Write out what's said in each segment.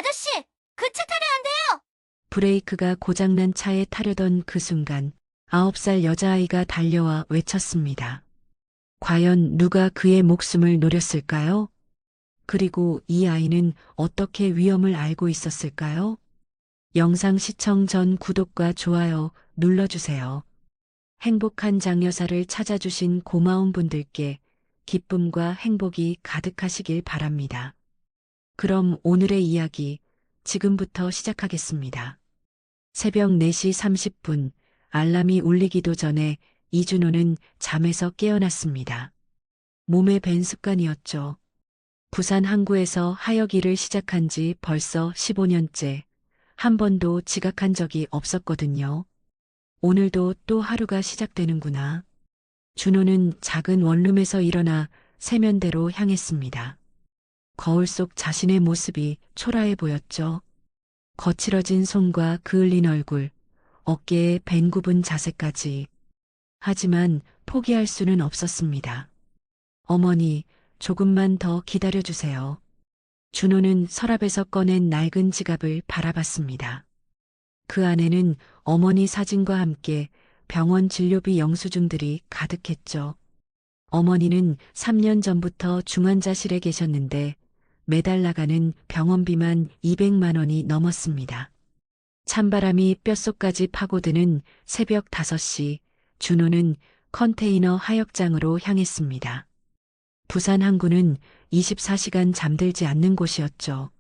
아저씨, 그 차 타면 안 돼요! 브레이크가 고장난 차에 타려던 그 순간 9살 여자아이가 달려와 외쳤습니다. 과연 누가 그의 목숨을 노렸을까요? 그리고 이 아이는 어떻게 위험을 알고 있었을까요? 영상 시청 전 구독과 좋아요 눌러주세요. 행복한 장여사를 찾아주신 고마운 분들께 기쁨과 행복이 가득하시길 바랍니다. 그럼 오늘의 이야기 지금부터 시작하겠습니다. 새벽 4시 30분 알람이 울리기도 전에 이준호는 잠에서 깨어났습니다. 몸에 밴 습관이었죠. 부산 항구에서 하역 일을 시작한 지 벌써 15년째. 한 번도 지각한 적이 없었거든요. 오늘도 또 하루가 시작되는구나. 준호는 작은 원룸에서 일어나 세면대로 향했습니다. 거울 속 자신의 모습이 초라해 보였죠. 거칠어진 손과 그을린 얼굴, 어깨에 밴 굽은 자세까지. 하지만 포기할 수는 없었습니다. 어머니, 조금만 더 기다려주세요. 준호는 서랍에서 꺼낸 낡은 지갑을 바라봤습니다. 그 안에는 어머니 사진과 함께 병원 진료비 영수증들이 가득했죠. 어머니는 3년 전부터 중환자실에 계셨는데 매달 나가는 병원비만 200만 원이 넘었습니다. 찬바람이 뼛속까지 파고드는 새벽 5시, 준호는 컨테이너 하역장으로 향했습니다. 부산 항구는 24시간 잠들지 않는 곳이었죠.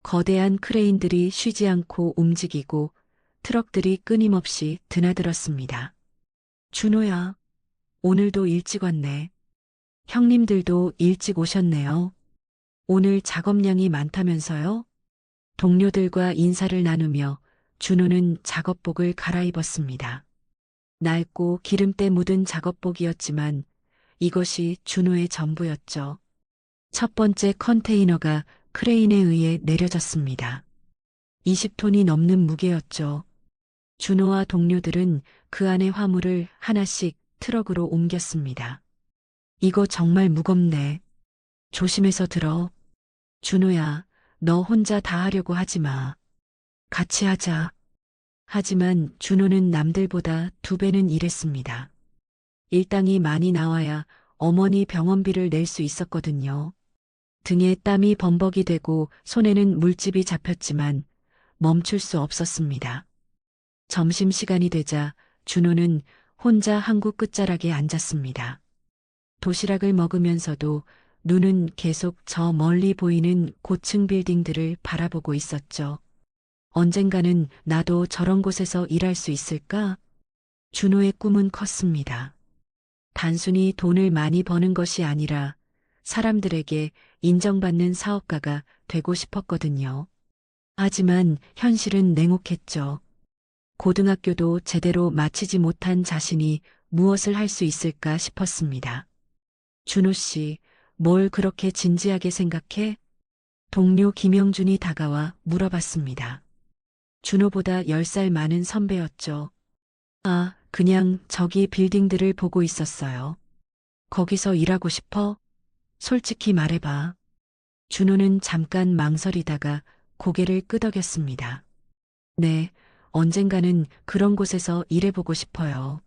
거대한 크레인들이 쉬지 않고 움직이고 트럭들이 끊임없이 드나들었습니다. 준호야, 오늘도 일찍 왔네. 형님들도 일찍 오셨네요. 오늘 작업량이 많다면서요? 동료들과 인사를 나누며 준호는 작업복을 갈아입었습니다. 낡고 기름때 묻은 작업복이었지만 이것이 준호의 전부였죠. 첫 번째 컨테이너가 크레인에 의해 내려졌습니다. 20톤이 넘는 무게였죠. 준호와 동료들은 그 안의 화물을 하나씩 트럭으로 옮겼습니다. 이거 정말 무겁네. 조심해서 들어. 준호야, 너 혼자 다 하려고 하지 마. 같이 하자. 하지만 준호는 남들보다 2배는 일했습니다. 일당이 많이 나와야 어머니 병원비를 낼 수 있었거든요. 등에 땀이 범벅이 되고 손에는 물집이 잡혔지만 멈출 수 없었습니다. 점심시간이 되자 준호는 혼자 항구 끝자락에 앉았습니다. 도시락을 먹으면서도 눈은 계속 저 멀리 보이는 고층 빌딩들을 바라보고 있었죠. 언젠가는 나도 저런 곳에서 일할 수 있을까? 준호의 꿈은 컸습니다. 단순히 돈을 많이 버는 것이 아니라 사람들에게 인정받는 사업가가 되고 싶었거든요. 하지만 현실은 냉혹했죠. 고등학교도 제대로 마치지 못한 자신이 무엇을 할 수 있을까 싶었습니다. 준호 씨, 뭘 그렇게 진지하게 생각해? 동료 김영준이 다가와 물어봤습니다. 준호보다 10살 많은 선배였죠. 아, 그냥 저기 빌딩들을 보고 있었어요. 거기서 일하고 싶어? 솔직히 말해봐. 준호는 잠깐 망설이다가 고개를 끄덕였습니다. 네, 언젠가는 그런 곳에서 일해보고 싶어요.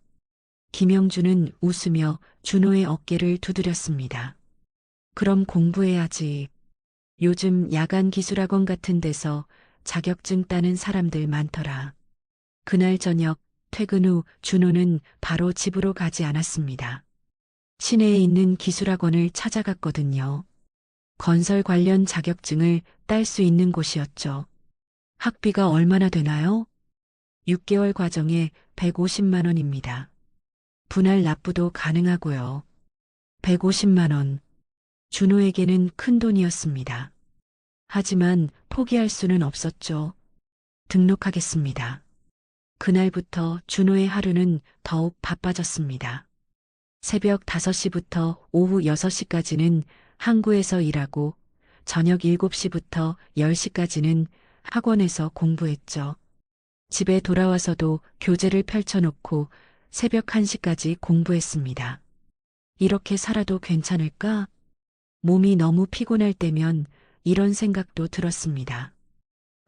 김영준은 웃으며 준호의 어깨를 두드렸습니다. 그럼 공부해야지. 요즘 야간 기술학원 같은 데서 자격증 따는 사람들 많더라. 그날 저녁 퇴근 후 준호는 바로 집으로 가지 않았습니다. 시내에 있는 기술학원을 찾아갔거든요. 건설 관련 자격증을 딸 수 있는 곳이었죠. 학비가 얼마나 되나요? 6개월 과정에 150만 원입니다. 분할 납부도 가능하고요. 150만 원. 준호에게는 큰 돈이었습니다. 하지만 포기할 수는 없었죠. 등록하겠습니다. 그날부터 준호의 하루는 더욱 바빠졌습니다. 새벽 5시부터 오후 6시까지는 항구에서 일하고 저녁 7시부터 10시까지는 학원에서 공부했죠. 집에 돌아와서도 교재를 펼쳐놓고 새벽 1시까지 공부했습니다. 이렇게 살아도 괜찮을까? 몸이 너무 피곤할 때면 이런 생각도 들었습니다.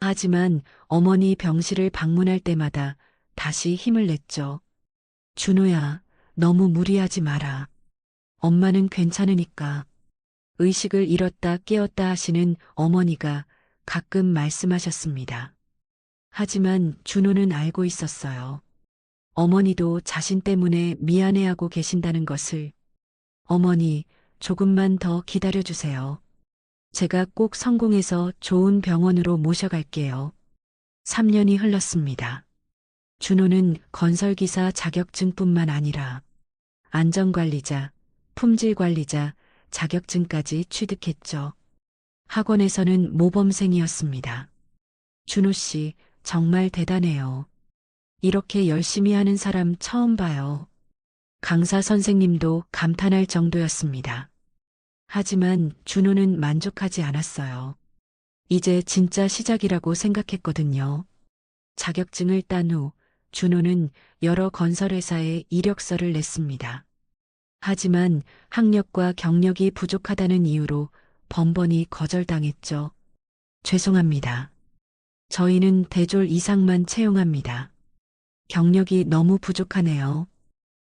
하지만 어머니 병실을 방문할 때마다 다시 힘을 냈죠. 준호야, 너무 무리하지 마라. 엄마는 괜찮으니까. 의식을 잃었다 깨었다 하시는 어머니가 가끔 말씀하셨습니다. 하지만 준호는 알고 있었어요. 어머니도 자신 때문에 미안해하고 계신다는 것을. 어머니, 조금만 더 기다려주세요. 제가 꼭 성공해서 좋은 병원으로 모셔갈게요. 3년이 흘렀습니다. 준호는 건설기사 자격증뿐만 아니라 안전관리자, 품질관리자 자격증까지 취득했죠. 학원에서는 모범생이었습니다. 준호 씨, 정말 대단해요. 이렇게 열심히 하는 사람 처음 봐요. 강사 선생님도 감탄할 정도였습니다. 하지만 준호는 만족하지 않았어요. 이제 진짜 시작이라고 생각했거든요. 자격증을 딴 후 준호는 여러 건설회사에 이력서를 냈습니다. 하지만 학력과 경력이 부족하다는 이유로 번번이 거절당했죠. 죄송합니다. 저희는 대졸 이상만 채용합니다. 경력이 너무 부족하네요.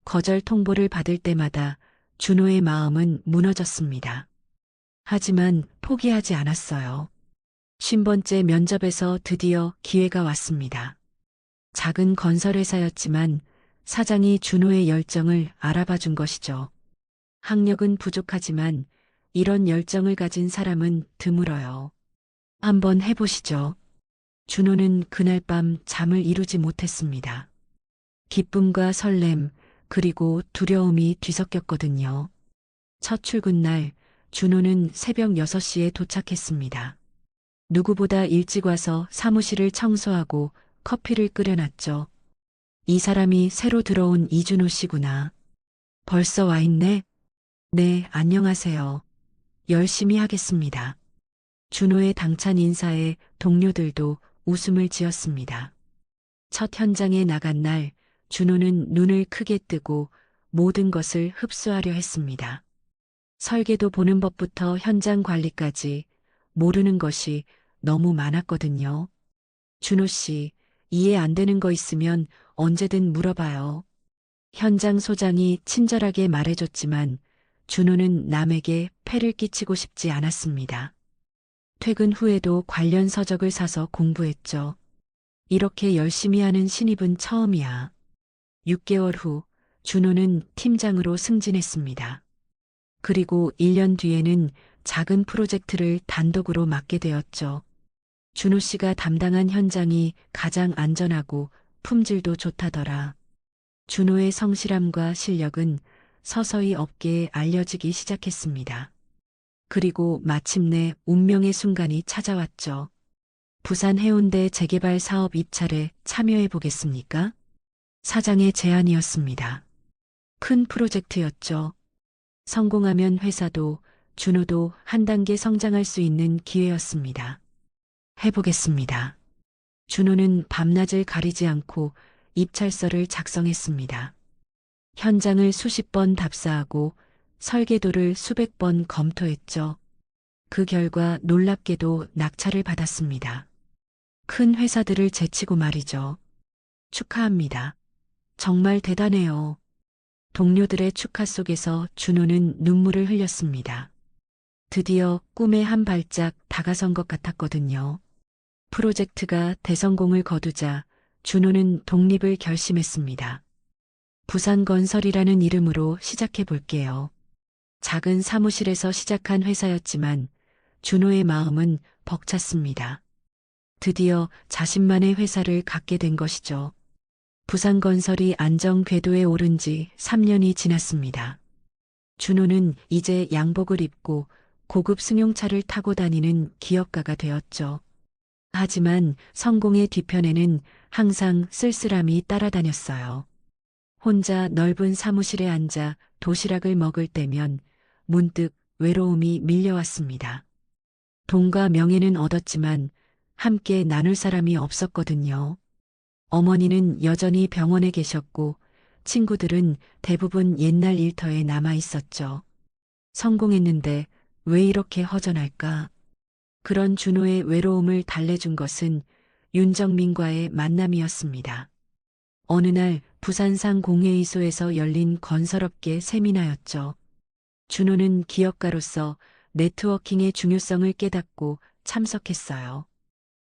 거절 통보를 받을 때마다 준호의 마음은 무너졌습니다. 하지만 포기하지 않았어요. 50번째 면접에서 드디어 기회가 왔습니다. 작은 건설회사였지만 사장이 준호의 열정을 알아봐 준 것이죠. 학력은 부족하지만 이런 열정을 가진 사람은 드물어요. 한번 해보시죠. 준호는 그날 밤 잠을 이루지 못했습니다. 기쁨과 설렘, 그리고 두려움이 뒤섞였거든요. 첫 출근 날, 준호는 새벽 6시에 도착했습니다. 누구보다 일찍 와서 사무실을 청소하고 커피를 끓여놨죠. 이 사람이 새로 들어온 이준호 씨구나. 벌써 와 있네? 네, 안녕하세요. 열심히 하겠습니다. 준호의 당찬 인사에 동료들도 웃음을 지었습니다. 첫 현장에 나간 날, 준호는 눈을 크게 뜨고 모든 것을 흡수하려 했습니다. 설계도 보는 법부터 현장 관리까지 모르는 것이 너무 많았거든요. 준호 씨, 이해 안 되는 거 있으면 언제든 물어봐요. 현장 소장이 친절하게 말해줬지만 준호는 남에게 폐를 끼치고 싶지 않았습니다. 퇴근 후에도 관련 서적을 사서 공부했죠. 이렇게 열심히 하는 신입은 처음이야. 6개월 후 준호는 팀장으로 승진했습니다. 그리고 1년 뒤에는 작은 프로젝트를 단독으로 맡게 되었죠. 준호 씨가 담당한 현장이 가장 안전하고 품질도 좋다더라. 준호의 성실함과 실력은 서서히 업계에 알려지기 시작했습니다. 그리고 마침내 운명의 순간이 찾아왔죠. 부산 해운대 재개발 사업 입찰에 참여해 보겠습니까? 사장의 제안이었습니다. 큰 프로젝트였죠. 성공하면 회사도 준호도 한 단계 성장할 수 있는 기회였습니다. 해보겠습니다. 준호는 밤낮을 가리지 않고 입찰서를 작성했습니다. 현장을 수십 번 답사하고 설계도를 수백 번 검토했죠. 그 결과 놀랍게도 낙찰을 받았습니다. 큰 회사들을 제치고 말이죠. 축하합니다. 정말 대단해요. 동료들의 축하 속에서 준호는 눈물을 흘렸습니다. 드디어 꿈에 한 발짝 다가선 것 같았거든요. 프로젝트가 대성공을 거두자 준호는 독립을 결심했습니다. 부산건설이라는 이름으로 시작해 볼게요. 작은 사무실에서 시작한 회사였지만 준호의 마음은 벅찼습니다. 드디어 자신만의 회사를 갖게 된 것이죠. 부산건설이 안정 궤도에 오른 지 3년이 지났습니다. 준호는 이제 양복을 입고 고급 승용차를 타고 다니는 기업가가 되었죠. 하지만 성공의 뒤편에는 항상 쓸쓸함이 따라다녔어요. 혼자 넓은 사무실에 앉아 도시락을 먹을 때면 문득 외로움이 밀려왔습니다. 돈과 명예는 얻었지만 함께 나눌 사람이 없었거든요. 어머니는 여전히 병원에 계셨고 친구들은 대부분 옛날 일터에 남아 있었죠. 성공했는데 왜 이렇게 허전할까? 그런 준호의 외로움을 달래준 것은 윤정민과의 만남이었습니다. 어느 날 부산상 공회의소에서 열린 건설업계 세미나였죠. 준호는 기업가로서 네트워킹의 중요성을 깨닫고 참석했어요.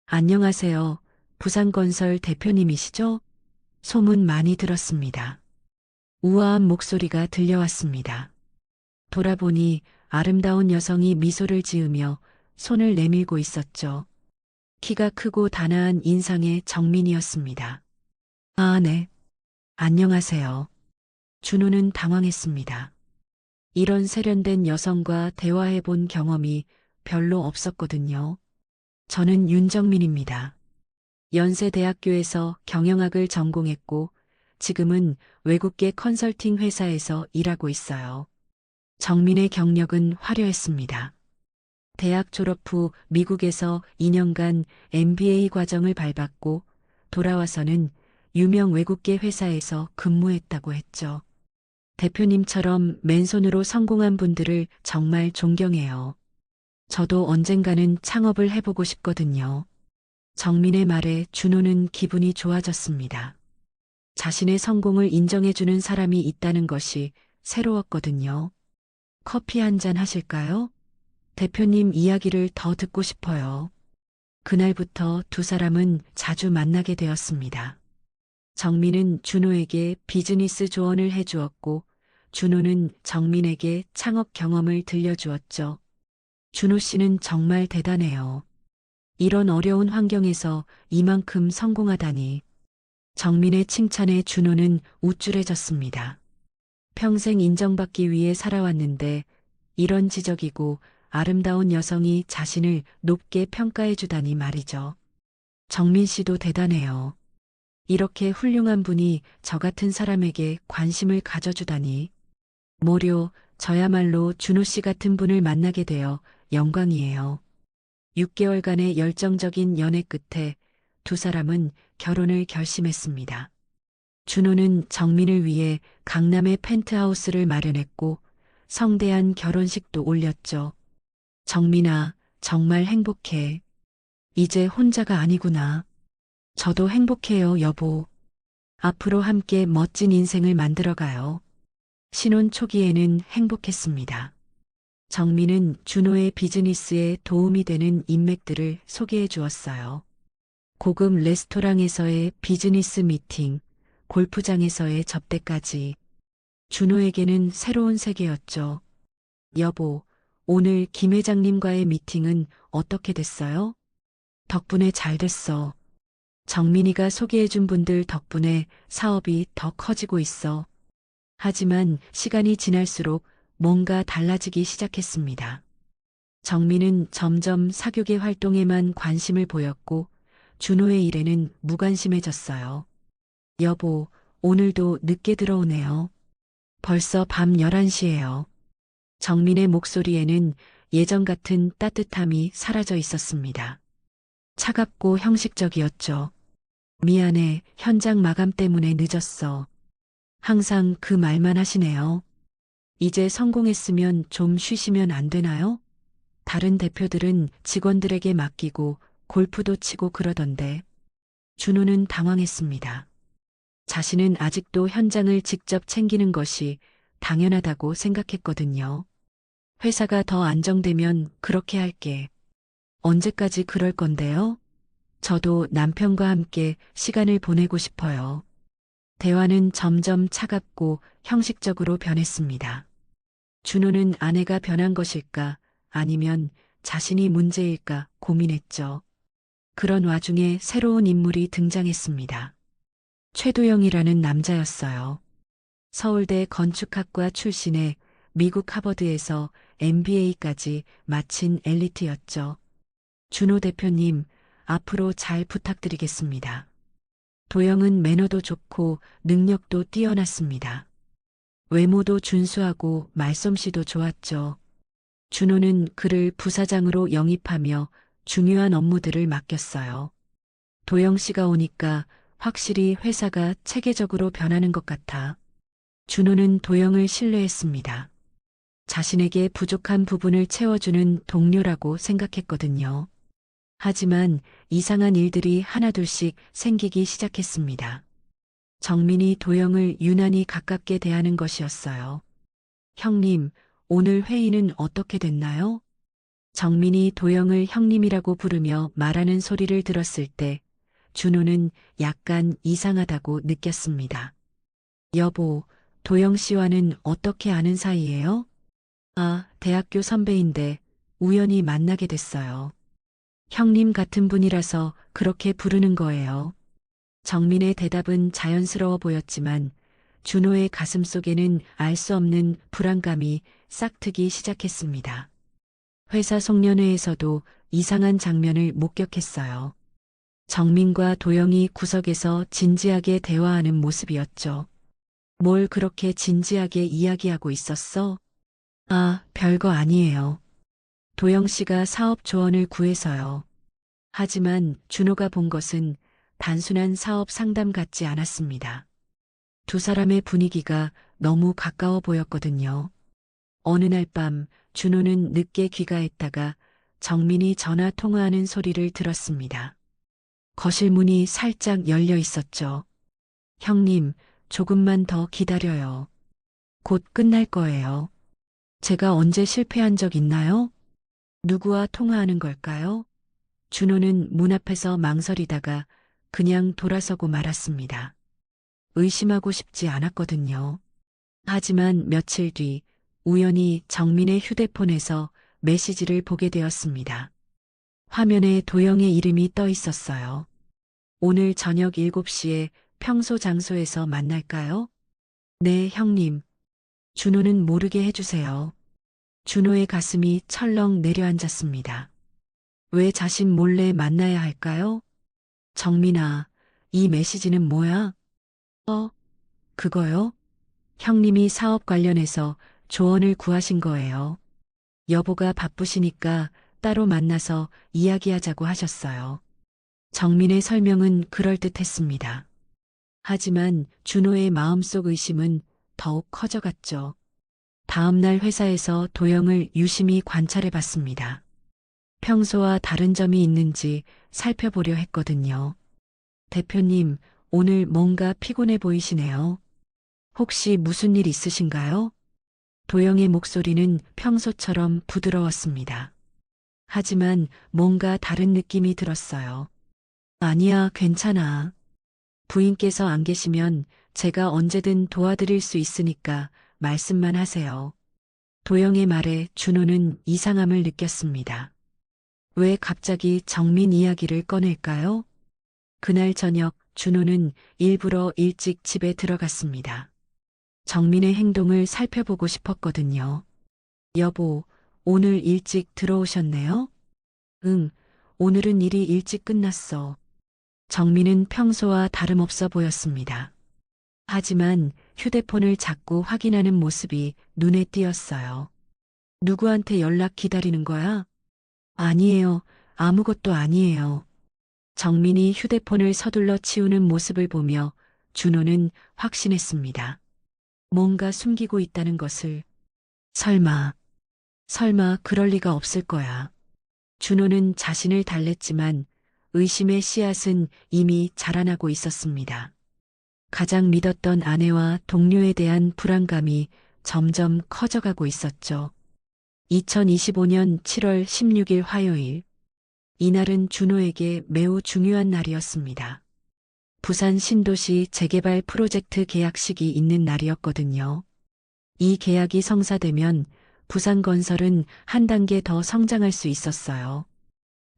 안녕하세요. 부산건설 대표님이시죠? 소문 많이 들었습니다. 우아한 목소리가 들려왔습니다. 돌아보니 아름다운 여성이 미소를 지으며 손을 내밀고 있었죠. 키가 크고 단아한 인상의 정민이었습니다. 아, 네. 안녕하세요. 준호는 당황했습니다. 이런 세련된 여성과 대화해 본 경험이 별로 없었거든요. 저는 윤정민입니다. 연세대학교에서 경영학을 전공했고 지금은 외국계 컨설팅 회사에서 일하고 있어요. 정민의 경력은 화려했습니다. 대학 졸업 후 미국에서 2년간 MBA 과정을 밟았고 돌아와서는 유명 외국계 회사에서 근무했다고 했죠. 대표님처럼 맨손으로 성공한 분들을 정말 존경해요. 저도 언젠가는 창업을 해보고 싶거든요. 정민의 말에 준호는 기분이 좋아졌습니다. 자신의 성공을 인정해주는 사람이 있다는 것이 새로웠거든요. 커피 한 잔 하실까요? 대표님 이야기를 더 듣고 싶어요. 그날부터 두 사람은 자주 만나게 되었습니다. 정민은 준호에게 비즈니스 조언을 해주었고 준호는 정민에게 창업 경험을 들려주었죠. 준호 씨는 정말 대단해요. 이런 어려운 환경에서 이만큼 성공하다니. 정민의 칭찬에 준호는 우쭐해졌습니다. 평생 인정받기 위해 살아왔는데 이런 지적이고 아름다운 여성이 자신을 높게 평가해주다니 말이죠. 정민 씨도 대단해요. 이렇게 훌륭한 분이 저 같은 사람에게 관심을 가져주다니. 모료, 저야말로 준호 씨 같은 분을 만나게 되어 영광이에요. 6개월간의 열정적인 연애 끝에 두 사람은 결혼을 결심했습니다. 준호는 정민을 위해 강남의 펜트하우스를 마련했고 성대한 결혼식도 올렸죠. 정민아, 정말 행복해. 이제 혼자가 아니구나. 저도 행복해요, 여보. 앞으로 함께 멋진 인생을 만들어가요. 신혼 초기에는 행복했습니다. 정민은 준호의 비즈니스에 도움이 되는 인맥들을 소개해 주었어요. 고급 레스토랑에서의 비즈니스 미팅, 골프장에서의 접대까지. 준호에게는 새로운 세계였죠. 여보, 오늘 김 회장님과의 미팅은 어떻게 됐어요? 덕분에 잘 됐어. 정민이가 소개해준 분들 덕분에 사업이 더 커지고 있어. 하지만 시간이 지날수록 뭔가 달라지기 시작했습니다. 정민은 점점 사교계 활동에만 관심을 보였고 준호의 일에는 무관심해졌어요. 여보, 오늘도 늦게 들어오네요. 벌써 밤 11시예요. 정민의 목소리에는 예전 같은 따뜻함이 사라져 있었습니다. 차갑고 형식적이었죠. 미안해, 현장 마감 때문에 늦었어. 항상 그 말만 하시네요. 이제 성공했으면 좀 쉬시면 안 되나요? 다른 대표들은 직원들에게 맡기고 골프도 치고 그러던데. 준호는 당황했습니다. 자신은 아직도 현장을 직접 챙기는 것이 당연하다고 생각했거든요. 회사가 더 안정되면 그렇게 할게. 언제까지 그럴 건데요? 저도 남편과 함께 시간을 보내고 싶어요. 대화는 점점 차갑고 형식적으로 변했습니다. 준호는 아내가 변한 것일까 아니면 자신이 문제일까 고민했죠. 그런 와중에 새로운 인물이 등장했습니다. 최도영이라는 남자였어요. 서울대 건축학과 출신의 미국 하버드에서 MBA까지 마친 엘리트였죠. 준호 대표님, 앞으로 잘 부탁드리겠습니다. 도영은 매너도 좋고 능력도 뛰어났습니다. 외모도 준수하고 말솜씨도 좋았죠. 준호는 그를 부사장으로 영입하며 중요한 업무들을 맡겼어요. 도영 씨가 오니까 확실히 회사가 체계적으로 변하는 것 같아. 준호는 도영을 신뢰했습니다. 자신에게 부족한 부분을 채워주는 동료라고 생각했거든요. 하지만 이상한 일들이 하나둘씩 생기기 시작했습니다. 정민이 도영을 유난히 가깝게 대하는 것이었어요. 형님, 오늘 회의는 어떻게 됐나요? 정민이 도영을 형님이라고 부르며 말하는 소리를 들었을 때 준호는 약간 이상하다고 느꼈습니다. 여보, 도영 씨와는 어떻게 아는 사이예요? 아, 대학교 선배인데 우연히 만나게 됐어요. 형님 같은 분이라서 그렇게 부르는 거예요. 정민의 대답은 자연스러워 보였지만 준호의 가슴 속에는 알 수 없는 불안감이 싹트기 시작했습니다. 회사 송년회에서도 이상한 장면을 목격했어요. 정민과 도영이 구석에서 진지하게 대화하는 모습이었죠. 뭘 그렇게 진지하게 이야기하고 있었어? 아, 별거 아니에요. 도영 씨가 사업 조언을 구해서요. 하지만 준호가 본 것은 단순한 사업 상담 같지 않았습니다. 두 사람의 분위기가 너무 가까워 보였거든요. 어느 날 밤 준호는 늦게 귀가했다가 정민이 전화 통화하는 소리를 들었습니다. 거실 문이 살짝 열려 있었죠. 형님, 조금만 더 기다려요. 곧 끝날 거예요. 제가 언제 실패한 적 있나요? 누구와 통화하는 걸까요? 준호는 문 앞에서 망설이다가 그냥 돌아서고 말았습니다. 의심하고 싶지 않았거든요. 하지만 며칠 뒤 우연히 정민의 휴대폰에서 메시지를 보게 되었습니다. 화면에 도영의 이름이 떠 있었어요. 오늘 저녁 7시에 평소 장소에서 만날까요? 네, 형님. 준호는 모르게 해주세요. 준호의 가슴이 철렁 내려앉았습니다. 왜 자신 몰래 만나야 할까요? 정민아, 이 메시지는 뭐야? 그거요? 형님이 사업 관련해서 조언을 구하신 거예요. 여보가 바쁘시니까 따로 만나서 이야기하자고 하셨어요. 정민의 설명은 그럴듯했습니다. 하지만 준호의 마음속 의심은 더욱 커져갔죠. 다음 날 회사에서 도영을 유심히 관찰해 봤습니다. 평소와 다른 점이 있는지 살펴보려 했거든요. 대표님, 오늘 뭔가 피곤해 보이시네요. 혹시 무슨 일 있으신가요? 도영의 목소리는 평소처럼 부드러웠습니다. 하지만 뭔가 다른 느낌이 들었어요. 아니야, 괜찮아. 부인께서 안 계시면 제가 언제든 도와드릴 수 있으니까 말씀만 하세요. 도영의 말에 준호는 이상함을 느꼈습니다. 왜 갑자기 정민 이야기를 꺼낼까요? 그날 저녁 준호는 일부러 일찍 집에 들어갔습니다. 정민의 행동을 살펴보고 싶었거든요. 여보, 오늘 일찍 들어오셨네요? 응, 오늘은 일이 일찍 끝났어. 정민은 평소와 다름없어 보였습니다. 하지만 휴대폰을 자꾸 확인하는 모습이 눈에 띄었어요. 누구한테 연락 기다리는 거야? 아니에요. 아무것도 아니에요. 정민이 휴대폰을 서둘러 치우는 모습을 보며 준호는 확신했습니다. 뭔가 숨기고 있다는 것을. 설마 그럴 리가 없을 거야. 준호는 자신을 달랬지만 의심의 씨앗은 이미 자라나고 있었습니다. 가장 믿었던 아내와 동료에 대한 불안감이 점점 커져가고 있었죠. 2025년 7월 16일 화요일. 이날은 준호에게 매우 중요한 날이었습니다. 부산 신도시 재개발 프로젝트 계약식이 있는 날이었거든요. 이 계약이 성사되면 부산건설은 한 단계 더 성장할 수 있었어요.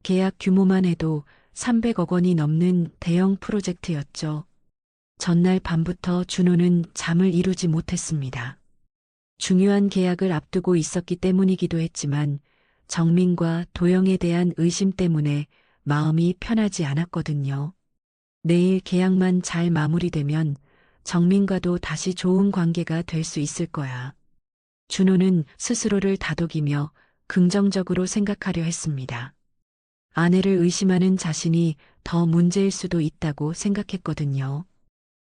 계약 규모만 해도 300억 원이 넘는 대형 프로젝트였죠. 전날 밤부터 준호는 잠을 이루지 못했습니다. 중요한 계약을 앞두고 있었기 때문이기도 했지만 정민과 도영에 대한 의심 때문에 마음이 편하지 않았거든요. 내일 계약만 잘 마무리되면 정민과도 다시 좋은 관계가 될 수 있을 거야. 준호는 스스로를 다독이며 긍정적으로 생각하려 했습니다. 아내를 의심하는 자신이 더 문제일 수도 있다고 생각했거든요.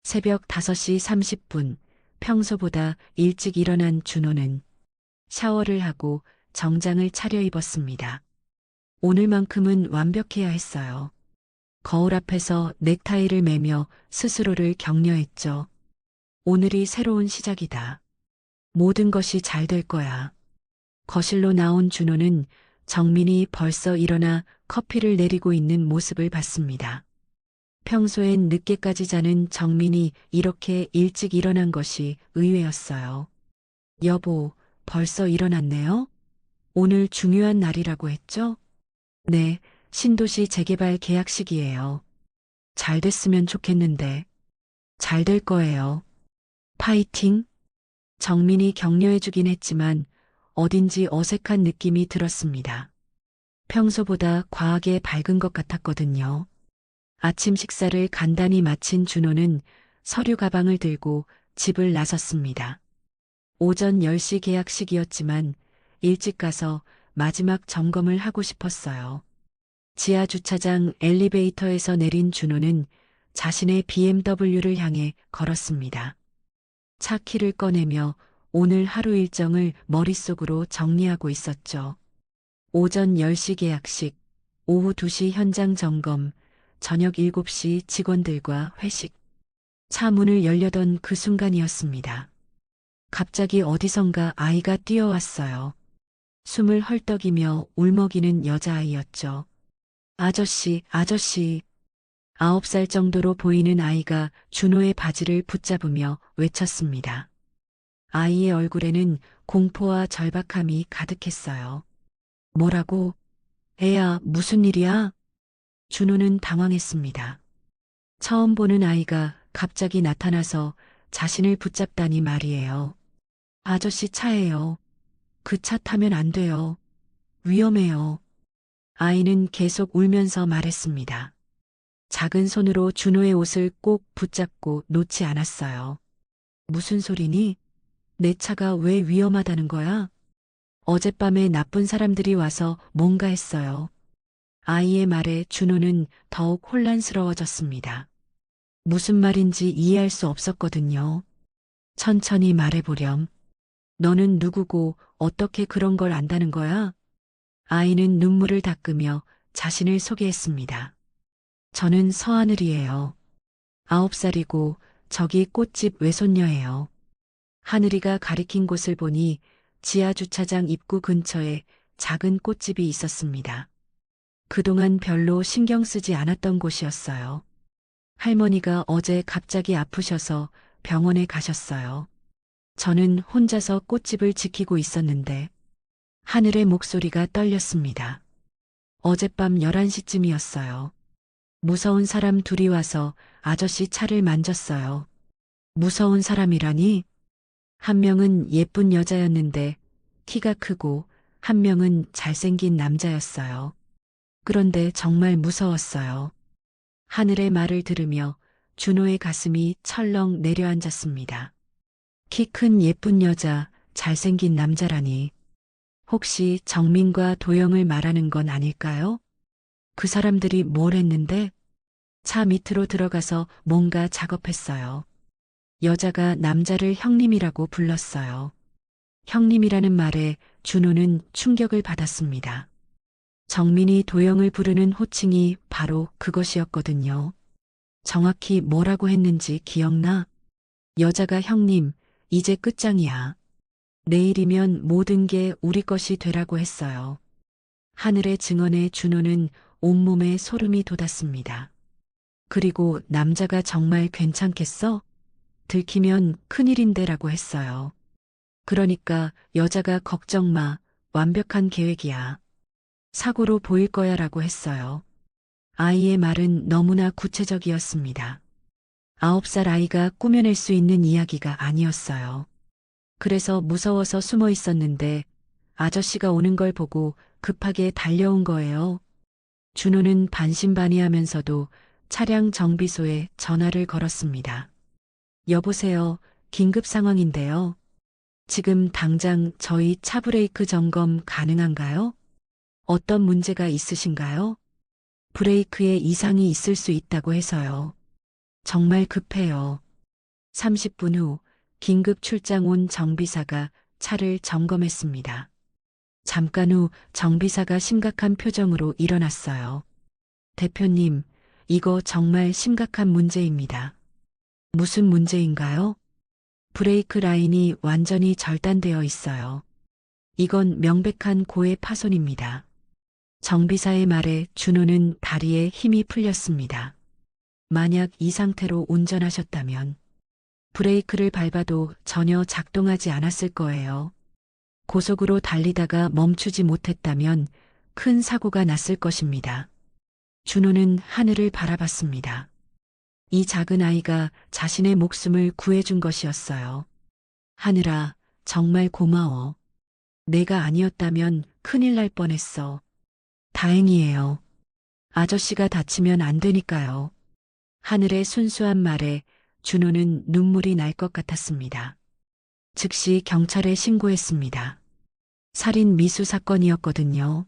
새벽 5시 30분, 평소보다 일찍 일어난 준호는 샤워를 하고 정장을 차려입었습니다. 오늘만큼은 완벽해야 했어요. 거울 앞에서 넥타이를 매며 스스로를 격려했죠. 오늘이 새로운 시작이다. 모든 것이 잘 될 거야. 거실로 나온 준호는 정민이 벌써 일어나 커피를 내리고 있는 모습을 봤습니다. 평소엔 늦게까지 자는 정민이 이렇게 일찍 일어난 것이 의외였어요. 여보, 벌써 일어났네요? 오늘 중요한 날이라고 했죠? 네, 신도시 재개발 계약식이에요. 잘 됐으면 좋겠는데. 잘 될 거예요. 파이팅! 정민이 격려해주긴 했지만 어딘지 어색한 느낌이 들었습니다. 평소보다 과하게 밝은 것 같았거든요. 아침 식사를 간단히 마친 준호는 서류 가방을 들고 집을 나섰습니다. 오전 10시 계약식이었지만 일찍 가서 마지막 점검을 하고 싶었어요. 지하 주차장 엘리베이터에서 내린 준호는 자신의 BMW를 향해 걸었습니다. 차 키를 꺼내며 오늘 하루 일정을 머릿속으로 정리하고 있었죠. 오전 10시 계약식, 오후 2시 현장 점검, 저녁 7시 직원들과 회식. 차 문을 열려던 그 순간이었습니다. 갑자기 어디선가 아이가 뛰어왔어요. 숨을 헐떡이며 울먹이는 여자아이였죠. 아저씨, 아저씨. 9살 정도로 보이는 아이가 준호의 바지를 붙잡으며 외쳤습니다. 아이의 얼굴에는 공포와 절박함이 가득했어요. 뭐라고? 애야, 무슨 일이야? 준호는 당황했습니다. 처음 보는 아이가 갑자기 나타나서 자신을 붙잡다니 말이에요. 아저씨 차예요. 그 차 타면 안 돼요. 위험해요. 아이는 계속 울면서 말했습니다. 작은 손으로 준호의 옷을 꼭 붙잡고 놓지 않았어요. 무슨 소리니? 내 차가 왜 위험하다는 거야? 어젯밤에 나쁜 사람들이 와서 뭔가 했어요. 아이의 말에 준호는 더욱 혼란스러워졌습니다. 무슨 말인지 이해할 수 없었거든요. 천천히 말해보렴. 너는 누구고 어떻게 그런 걸 안다는 거야? 아이는 눈물을 닦으며 자신을 소개했습니다. 저는 서하늘이에요. 9살이고 저기 꽃집 외손녀예요. 하늘이가 가리킨 곳을 보니 지하 주차장 입구 근처에 작은 꽃집이 있었습니다. 그동안 별로 신경 쓰지 않았던 곳이었어요. 할머니가 어제 갑자기 아프셔서 병원에 가셨어요. 저는 혼자서 꽃집을 지키고 있었는데 하늘의 목소리가 떨렸습니다. 어젯밤 11시쯤이었어요. 무서운 사람 둘이 와서 아저씨 차를 만졌어요. 무서운 사람이라니? 한 명은 예쁜 여자였는데 키가 크고 한 명은 잘생긴 남자였어요. 그런데 정말 무서웠어요. 하늘의 말을 들으며 준호의 가슴이 철렁 내려앉았습니다. 키 큰 예쁜 여자, 잘생긴 남자라니. 혹시 정민과 도영을 말하는 건 아닐까요? 그 사람들이 뭘 했는데? 차 밑으로 들어가서 뭔가 작업했어요. 여자가 남자를 형님이라고 불렀어요. 형님이라는 말에 준호는 충격을 받았습니다. 정민이 도영을 부르는 호칭이 바로 그것이었거든요. 정확히 뭐라고 했는지 기억나? 여자가 형님, 이제 끝장이야. 내일이면 모든 게 우리 것이 되라고 했어요. 하늘의 증언에 준호는 온몸에 소름이 돋았습니다. 그리고 남자가 정말 괜찮겠어? 들키면 큰일인데라고 했어요. 그러니까 여자가 걱정 마, 완벽한 계획이야. 사고로 보일 거야 라고 했어요. 아이의 말은 너무나 구체적이었습니다. 9살 아이가 꾸며낼 수 있는 이야기가 아니었어요. 그래서 무서워서 숨어 있었는데 아저씨가 오는 걸 보고 급하게 달려온 거예요. 준호는 반신반의하면서도 차량 정비소에 전화를 걸었습니다. 여보세요, 긴급 상황인데요. 지금 당장 저희 차 브레이크 점검 가능한가요? 어떤 문제가 있으신가요? 브레이크에 이상이 있을 수 있다고 해서요. 정말 급해요. 30분 후 긴급 출장 온 정비사가 차를 점검했습니다. 잠깐 후 정비사가 심각한 표정으로 일어났어요. 대표님, 이거 정말 심각한 문제입니다. 무슨 문제인가요? 브레이크 라인이 완전히 절단되어 있어요. 이건 명백한 고해 파손입니다. 정비사의 말에 준호는 다리에 힘이 풀렸습니다. 만약 이 상태로 운전하셨다면 브레이크를 밟아도 전혀 작동하지 않았을 거예요. 고속으로 달리다가 멈추지 못했다면 큰 사고가 났을 것입니다. 준호는 하늘을 바라봤습니다. 이 작은 아이가 자신의 목숨을 구해준 것이었어요. 하늘아, 정말 고마워. 내가 아니었다면 큰일 날 뻔했어. 다행이에요. 아저씨가 다치면 안 되니까요. 하늘의 순수한 말에 준호는 눈물이 날 것 같았습니다. 즉시 경찰에 신고했습니다. 살인 미수 사건이었거든요.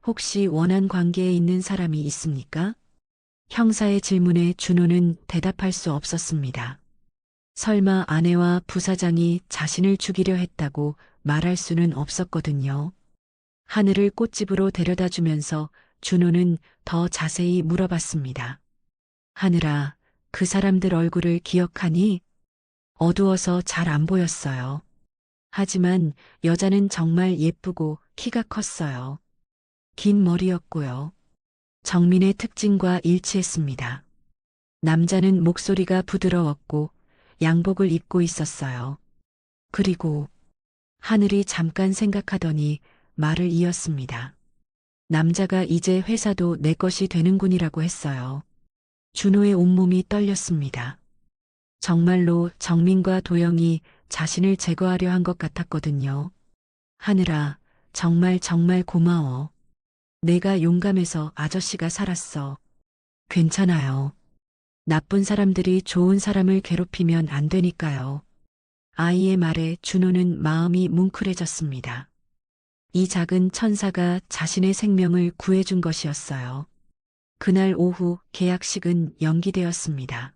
혹시 원한 관계에 있는 사람이 있습니까? 형사의 질문에 준호는 대답할 수 없었습니다. 설마 아내와 부사장이 자신을 죽이려 했다고 말할 수는 없었거든요. 하늘을 꽃집으로 데려다 주면서 준호는 더 자세히 물어봤습니다. 하늘아, 그 사람들 얼굴을 기억하니? 어두워서 잘 안 보였어요. 하지만 여자는 정말 예쁘고 키가 컸어요. 긴 머리였고요. 정민의 특징과 일치했습니다. 남자는 목소리가 부드러웠고 양복을 입고 있었어요. 그리고 하늘이 잠깐 생각하더니 말을 이었습니다. 남자가 이제 회사도 내 것이 되는군이라고 했어요. 준호의 온몸이 떨렸습니다. 정말로 정민과 도영이 자신을 제거하려 한 것 같았거든요. 하늘아, 정말 정말 고마워. 내가 용감해서 아저씨가 살았어. 괜찮아요. 나쁜 사람들이 좋은 사람을 괴롭히면 안 되니까요. 아이의 말에 준호는 마음이 뭉클해졌습니다. 이 작은 천사가 자신의 생명을 구해준 것이었어요. 그날 오후 계약식은 연기되었습니다.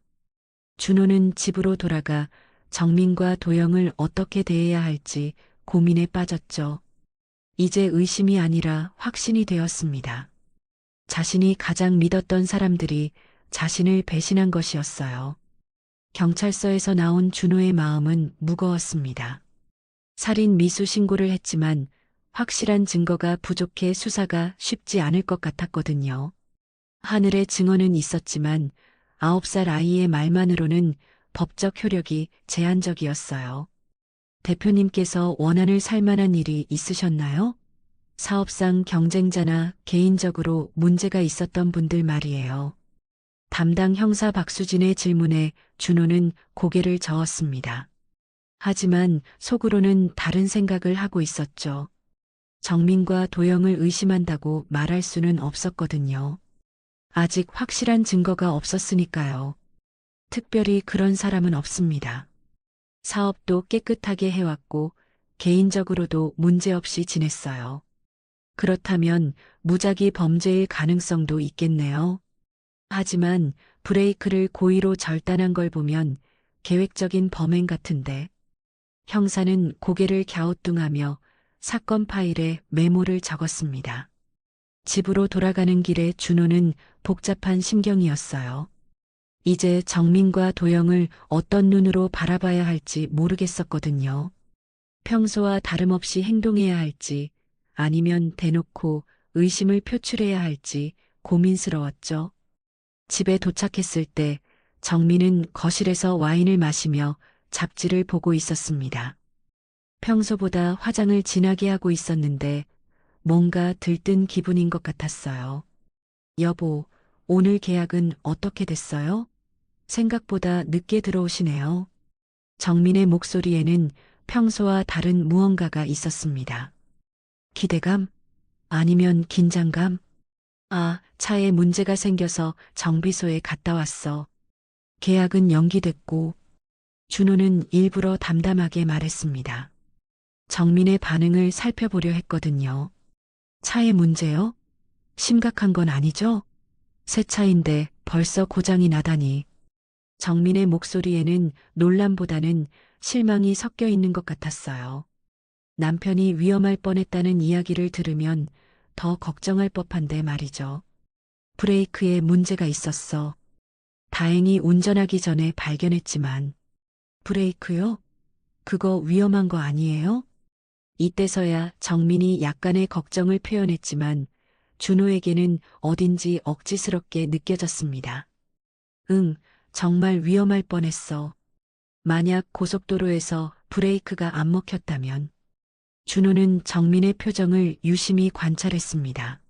준호는 집으로 돌아가 정민과 도영을 어떻게 대해야 할지 고민에 빠졌죠. 이제 의심이 아니라 확신이 되었습니다. 자신이 가장 믿었던 사람들이 자신을 배신한 것이었어요. 경찰서에서 나온 준호의 마음은 무거웠습니다. 살인 미수 신고를 했지만 확실한 증거가 부족해 수사가 쉽지 않을 것 같았거든요. 하늘의 증언은 있었지만 9살 아이의 말만으로는 법적 효력이 제한적이었어요. 대표님께서 원한을 살 만한 일이 있으셨나요? 사업상 경쟁자나 개인적으로 문제가 있었던 분들 말이에요. 담당 형사 박수진의 질문에 준호는 고개를 저었습니다. 하지만 속으로는 다른 생각을 하고 있었죠. 정민과 도영을 의심한다고 말할 수는 없었거든요. 아직 확실한 증거가 없었으니까요. 특별히 그런 사람은 없습니다. 사업도 깨끗하게 해왔고 개인적으로도 문제없이 지냈어요. 그렇다면 무작위 범죄일 가능성도 있겠네요. 하지만 브레이크를 고의로 절단한 걸 보면 계획적인 범행 같은데. 형사는 고개를 갸우뚱하며 사건 파일에 메모를 적었습니다. 집으로 돌아가는 길에 준호는 복잡한 심경이었어요. 이제 정민과 도영을 어떤 눈으로 바라봐야 할지 모르겠었거든요. 평소와 다름없이 행동해야 할지 아니면 대놓고 의심을 표출해야 할지 고민스러웠죠. 집에 도착했을 때 정민은 거실에서 와인을 마시며 잡지를 보고 있었습니다. 평소보다 화장을 진하게 하고 있었는데 뭔가 들뜬 기분인 것 같았어요. 여보, 오늘 계약은 어떻게 됐어요? 생각보다 늦게 들어오시네요. 정민의 목소리에는 평소와 다른 무언가가 있었습니다. 기대감? 아니면 긴장감? 아, 차에 문제가 생겨서 정비소에 갔다 왔어. 계약은 연기됐고, 준호는 일부러 담담하게 말했습니다. 정민의 반응을 살펴보려 했거든요. 차의 문제요? 심각한 건 아니죠? 새 차인데 벌써 고장이 나다니. 정민의 목소리에는 놀람보다는 실망이 섞여 있는 것 같았어요. 남편이 위험할 뻔했다는 이야기를 들으면 더 걱정할 법한데 말이죠. 브레이크에 문제가 있었어. 다행히 운전하기 전에 발견했지만. 브레이크요? 그거 위험한 거 아니에요? 이때서야 정민이 약간의 걱정을 표현했지만 준호에게는 어딘지 억지스럽게 느껴졌습니다. 응, 정말 위험할 뻔했어. 만약 고속도로에서 브레이크가 안 먹혔다면. 준호는 정민의 표정을 유심히 관찰했습니다.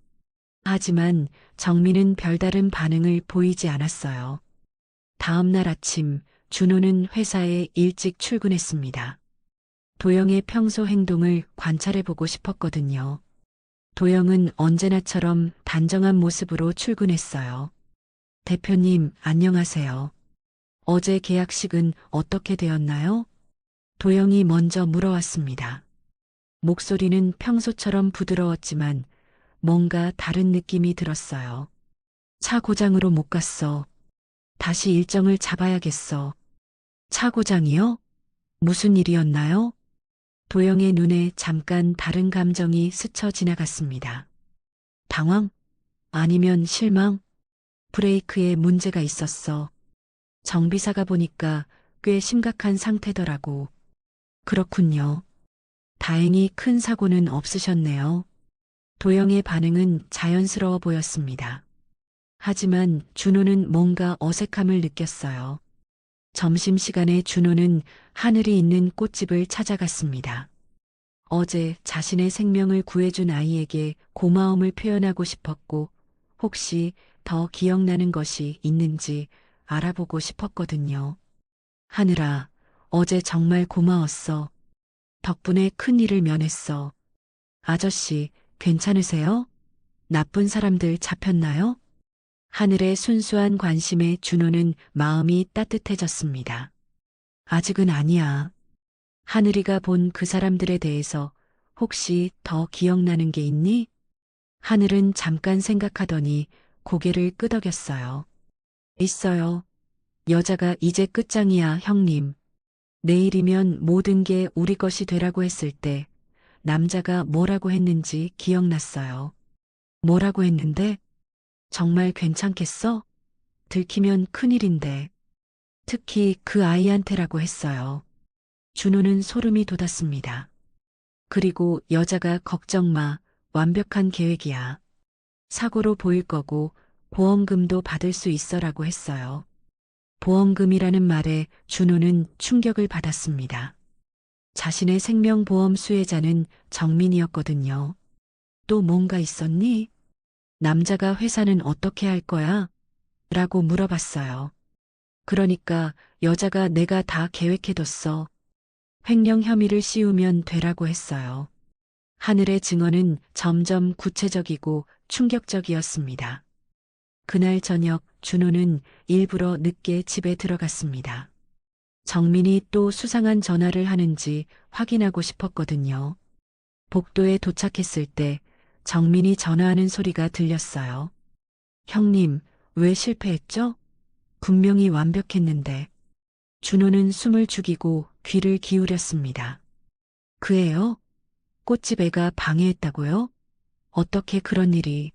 하지만 정민은 별다른 반응을 보이지 않았어요. 다음 날 아침 준호는 회사에 일찍 출근했습니다. 도영의 평소 행동을 관찰해보고 싶었거든요. 도영은 언제나처럼 단정한 모습으로 출근했어요. 대표님, 안녕하세요. 어제 계약식은 어떻게 되었나요? 도영이 먼저 물어왔습니다. 목소리는 평소처럼 부드러웠지만 뭔가 다른 느낌이 들었어요. 차 고장으로 못 갔어. 다시 일정을 잡아야겠어. 차 고장이요? 무슨 일이었나요? 도영의 눈에 잠깐 다른 감정이 스쳐 지나갔습니다. 당황? 아니면 실망? 브레이크에 문제가 있었어. 정비사가 보니까 꽤 심각한 상태더라고. 그렇군요. 다행히 큰 사고는 없으셨네요. 도영의 반응은 자연스러워 보였습니다. 하지만 준호는 뭔가 어색함을 느꼈어요. 점심시간에 준호는 하늘이 있는 꽃집을 찾아갔습니다. 어제 자신의 생명을 구해준 아이에게 고마움을 표현하고 싶었고, 혹시 더 기억나는 것이 있는지 알아보고 싶었거든요. 하늘아, 어제 정말 고마웠어. 덕분에 큰 일을 면했어. 아저씨, 괜찮으세요? 나쁜 사람들 잡혔나요? 하늘의 순수한 관심에 준호는 마음이 따뜻해졌습니다. 아직은 아니야. 하늘이가 본 그 사람들에 대해서 혹시 더 기억나는 게 있니? 하늘은 잠깐 생각하더니 고개를 끄덕였어요. 있어요. 여자가 이제 끝장이야, 형님. 내일이면 모든 게 우리 것이 되라고 했을 때 남자가 뭐라고 했는지 기억났어요. 뭐라고 했는데? 정말 괜찮겠어? 들키면 큰일인데. 특히 그 아이한테라고 했어요. 준호는 소름이 돋았습니다. 그리고 여자가 걱정 마. 완벽한 계획이야. 사고로 보일 거고 보험금도 받을 수 있어라고 했어요. 보험금이라는 말에 준호는 충격을 받았습니다. 자신의 생명보험 수혜자는 정민이었거든요. 또 뭔가 있었니? 남자가 회사는 어떻게 할 거야? 라고 물어봤어요. 그러니까 여자가 내가 다 계획해뒀어. 횡령 혐의를 씌우면 되라고 했어요. 하늘의 증언은 점점 구체적이고 충격적이었습니다. 그날 저녁 준호는 일부러 늦게 집에 들어갔습니다. 정민이 또 수상한 전화를 하는지 확인하고 싶었거든요. 복도에 도착했을 때 정민이 전화하는 소리가 들렸어요. 형님, 왜 실패했죠? 분명히 완벽했는데. 준호는 숨을 죽이고 귀를 기울였습니다. 그애요? 꽃집 애가 방해했다고요? 어떻게 그런 일이?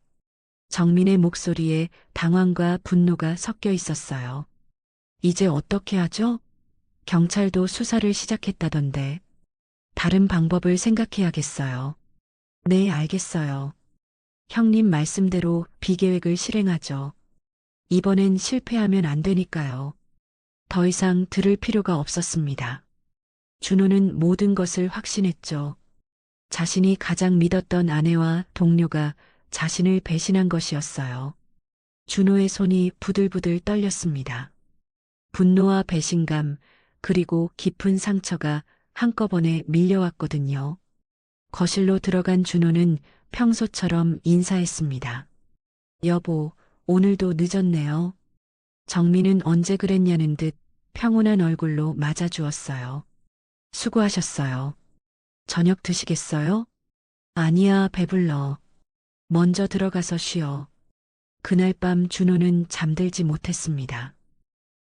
정민의 목소리에 당황과 분노가 섞여 있었어요. 이제 어떻게 하죠? 경찰도 수사를 시작했다던데. 다른 방법을 생각해야겠어요. 네, 알겠어요. 형님 말씀대로 비계획을 실행하죠. 이번엔 실패하면 안 되니까요. 더 이상 들을 필요가 없었습니다. 준호는 모든 것을 확신했죠. 자신이 가장 믿었던 아내와 동료가 자신을 배신한 것이었어요. 준호의 손이 부들부들 떨렸습니다. 분노와 배신감, 그리고 깊은 상처가 한꺼번에 밀려왔거든요. 거실로 들어간 준호는 평소처럼 인사했습니다. 여보, 오늘도 늦었네요. 정민은 언제 그랬냐는 듯 평온한 얼굴로 맞아주었어요. 수고하셨어요. 저녁 드시겠어요? 아니야, 배불러. 먼저 들어가서 쉬어. 그날 밤 준호는 잠들지 못했습니다.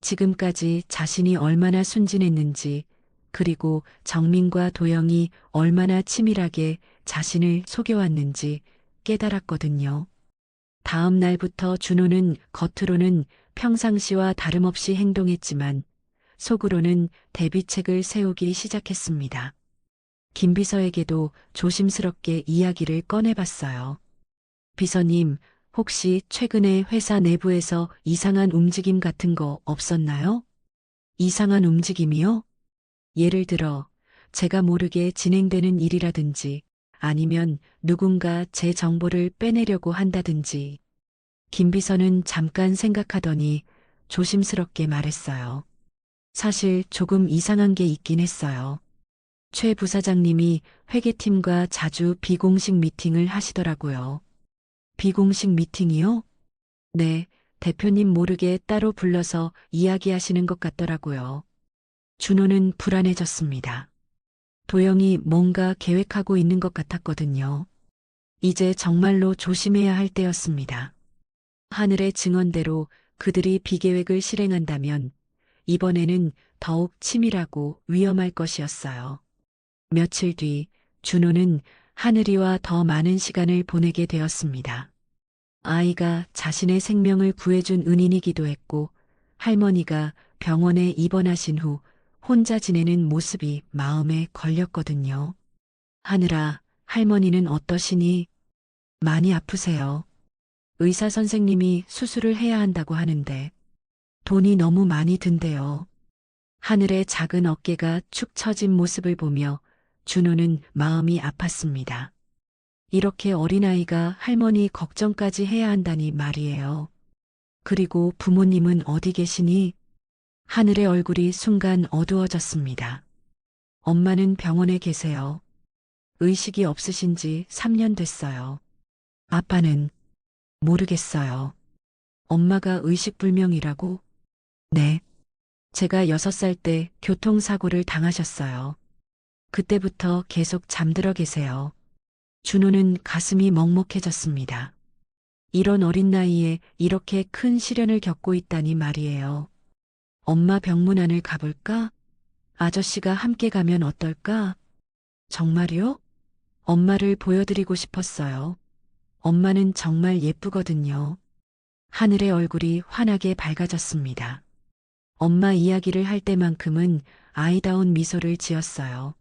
지금까지 자신이 얼마나 순진했는지, 그리고 정민과 도영이 얼마나 치밀하게 자신을 속여왔는지 깨달았거든요. 다음 날부터 준호는 겉으로는 평상시와 다름없이 행동했지만 속으로는 대비책을 세우기 시작했습니다. 김비서에게도 조심스럽게 이야기를 꺼내봤어요. 비서님, 혹시 최근에 회사 내부에서 이상한 움직임 같은 거 없었나요? 이상한 움직임이요? 예를 들어, 제가 모르게 진행되는 일이라든지 아니면 누군가 제 정보를 빼내려고 한다든지. 김비서는 잠깐 생각하더니 조심스럽게 말했어요. 사실 조금 이상한 게 있긴 했어요. 최 부사장님이 회계팀과 자주 비공식 미팅을 하시더라고요. 비공식 미팅이요? 네, 대표님 모르게 따로 불러서 이야기하시는 것 같더라고요. 준호는 불안해졌습니다. 도영이 뭔가 계획하고 있는 것 같았거든요. 이제 정말로 조심해야 할 때였습니다. 하늘의 증언대로 그들이 비계획을 실행한다면 이번에는 더욱 치밀하고 위험할 것이었어요. 며칠 뒤 준호는 하늘이와 더 많은 시간을 보내게 되었습니다. 아이가 자신의 생명을 구해준 은인이기도 했고 할머니가 병원에 입원하신 후 혼자 지내는 모습이 마음에 걸렸거든요. 하늘아, 할머니는 어떠시니? 많이 아프세요. 의사 선생님이 수술을 해야 한다고 하는데 돈이 너무 많이 든대요. 하늘의 작은 어깨가 축 처진 모습을 보며 준호는 마음이 아팠습니다. 이렇게 어린아이가 할머니 걱정까지 해야 한다니 말이에요. 그리고 부모님은 어디 계시니? 하늘의 얼굴이 순간 어두워졌습니다. 엄마는 병원에 계세요. 의식이 없으신 지 3년 됐어요. 아빠는 모르겠어요. 엄마가 의식불명이라고? 네. 제가 6살 때 교통사고를 당하셨어요. 그때부터 계속 잠들어 계세요. 준호는 가슴이 먹먹해졌습니다. 이런 어린 나이에 이렇게 큰 시련을 겪고 있다니 말이에요. 엄마 병문안을 가볼까? 아저씨가 함께 가면 어떨까? 정말요? 엄마를 보여드리고 싶었어요. 엄마는 정말 예쁘거든요. 하늘의 얼굴이 환하게 밝아졌습니다. 엄마 이야기를 할 때만큼은 아이다운 미소를 지었어요.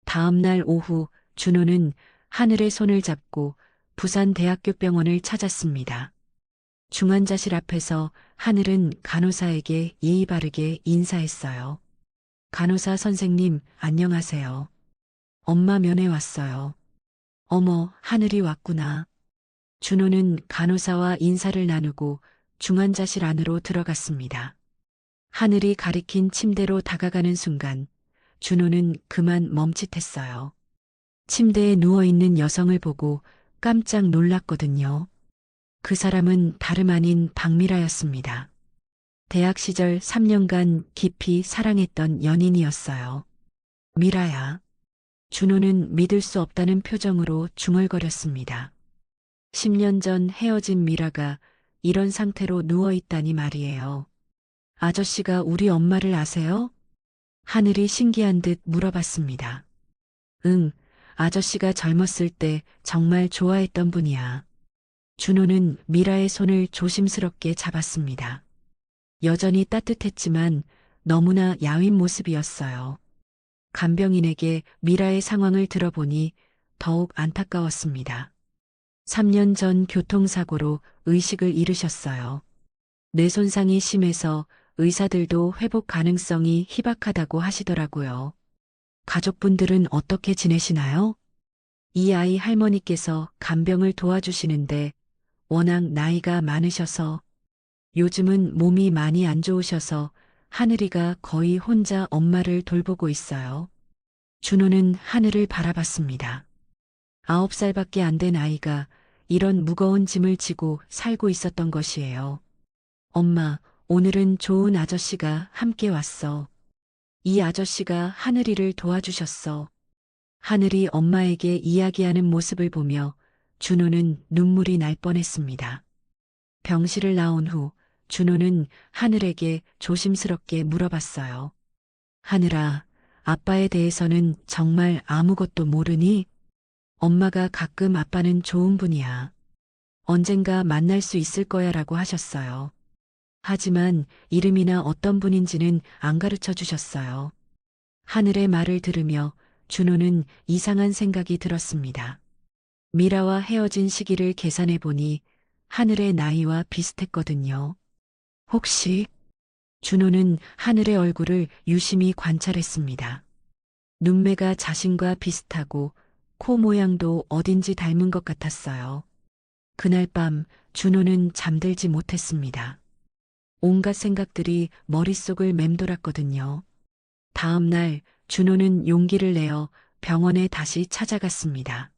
다음 날 오후 준호는 하늘의 손을 잡고 부산대학교 병원을 찾았습니다. 중환자실 앞에서 하늘은 간호사에게 예의 바르게 인사했어요. 간호사 선생님, 안녕하세요. 엄마 면회 왔어요. 어머, 하늘이 왔구나. 준호는 간호사와 인사를 나누고 중환자실 안으로 들어갔습니다. 하늘이 가리킨 침대로 다가가는 순간 준호는 그만 멈칫했어요. 침대에 누워있는 여성을 보고 깜짝 놀랐거든요. 그 사람은 다름 아닌 박미라였습니다. 대학 시절 3년간 깊이 사랑했던 연인이었어요. 미라야. 준호는 믿을 수 없다는 표정으로 중얼거렸습니다. 10년 전 헤어진 미라가 이런 상태로 누워있다니 말이에요. 아저씨가 우리 엄마를 아세요? 하늘이 신기한 듯 물어봤습니다. 응, 아저씨가 젊었을 때 정말 좋아했던 분이야. 준호는 미라의 손을 조심스럽게 잡았습니다. 여전히 따뜻했지만 너무나 야윈 모습이었어요. 간병인에게 미라의 상황을 들어보니 더욱 안타까웠습니다. 3년 전 교통사고로 의식을 잃으셨어요. 뇌 손상이 심해서 의사들도 회복 가능성이 희박하다고 하시더라고요. 가족분들은 어떻게 지내시나요? 이 아이 할머니께서 간병을 도와주시는데 워낙 나이가 많으셔서 요즘은 몸이 많이 안 좋으셔서 하늘이가 거의 혼자 엄마를 돌보고 있어요. 준호는 하늘을 바라봤습니다. 9살밖에 안 된 아이가 이런 무거운 짐을 지고 살고 있었던 것이에요. 엄마, 오늘은 좋은 아저씨가 함께 왔어. 이 아저씨가 하늘이를 도와주셨어. 하늘이 엄마에게 이야기하는 모습을 보며 준호는 눈물이 날 뻔했습니다. 병실을 나온 후 준호는 하늘에게 조심스럽게 물어봤어요. 하늘아, 아빠에 대해서는 정말 아무것도 모르니? 엄마가 가끔 아빠는 좋은 분이야. 언젠가 만날 수 있을 거야 라고 하셨어요. 하지만 이름이나 어떤 분인지는 안 가르쳐 주셨어요. 하늘의 말을 들으며 준호는 이상한 생각이 들었습니다. 미라와 헤어진 시기를 계산해 보니 하늘의 나이와 비슷했거든요. 혹시 준호는 하늘의 얼굴을 유심히 관찰했습니다. 눈매가 자신과 비슷하고 코 모양도 어딘지 닮은 것 같았어요. 그날 밤 준호는 잠들지 못했습니다. 온갖 생각들이 머릿속을 맴돌았거든요. 다음 날 준호는 용기를 내어 병원에 다시 찾아갔습니다.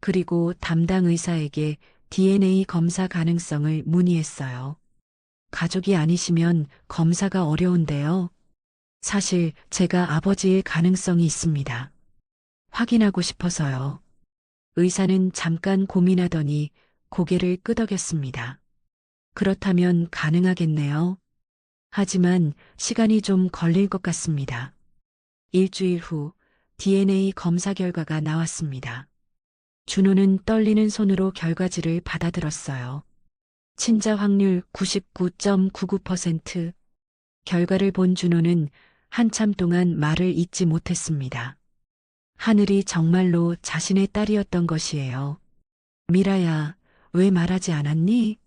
그리고 담당 의사에게 DNA 검사 가능성을 문의했어요. 가족이 아니시면 검사가 어려운데요. 사실 제가 아버지일 가능성이 있습니다. 확인하고 싶어서요. 의사는 잠깐 고민하더니 고개를 끄덕였습니다. 그렇다면 가능하겠네요. 하지만 시간이 좀 걸릴 것 같습니다. 일주일 후 DNA 검사 결과가 나왔습니다. 준호는 떨리는 손으로 결과지를 받아들었어요. 친자 확률 99.99%. 결과를 본 준호는 한참 동안 말을 잇지 못했습니다. 하늘이 정말로 자신의 딸이었던 것이에요. 미라야, 왜 말하지 않았니?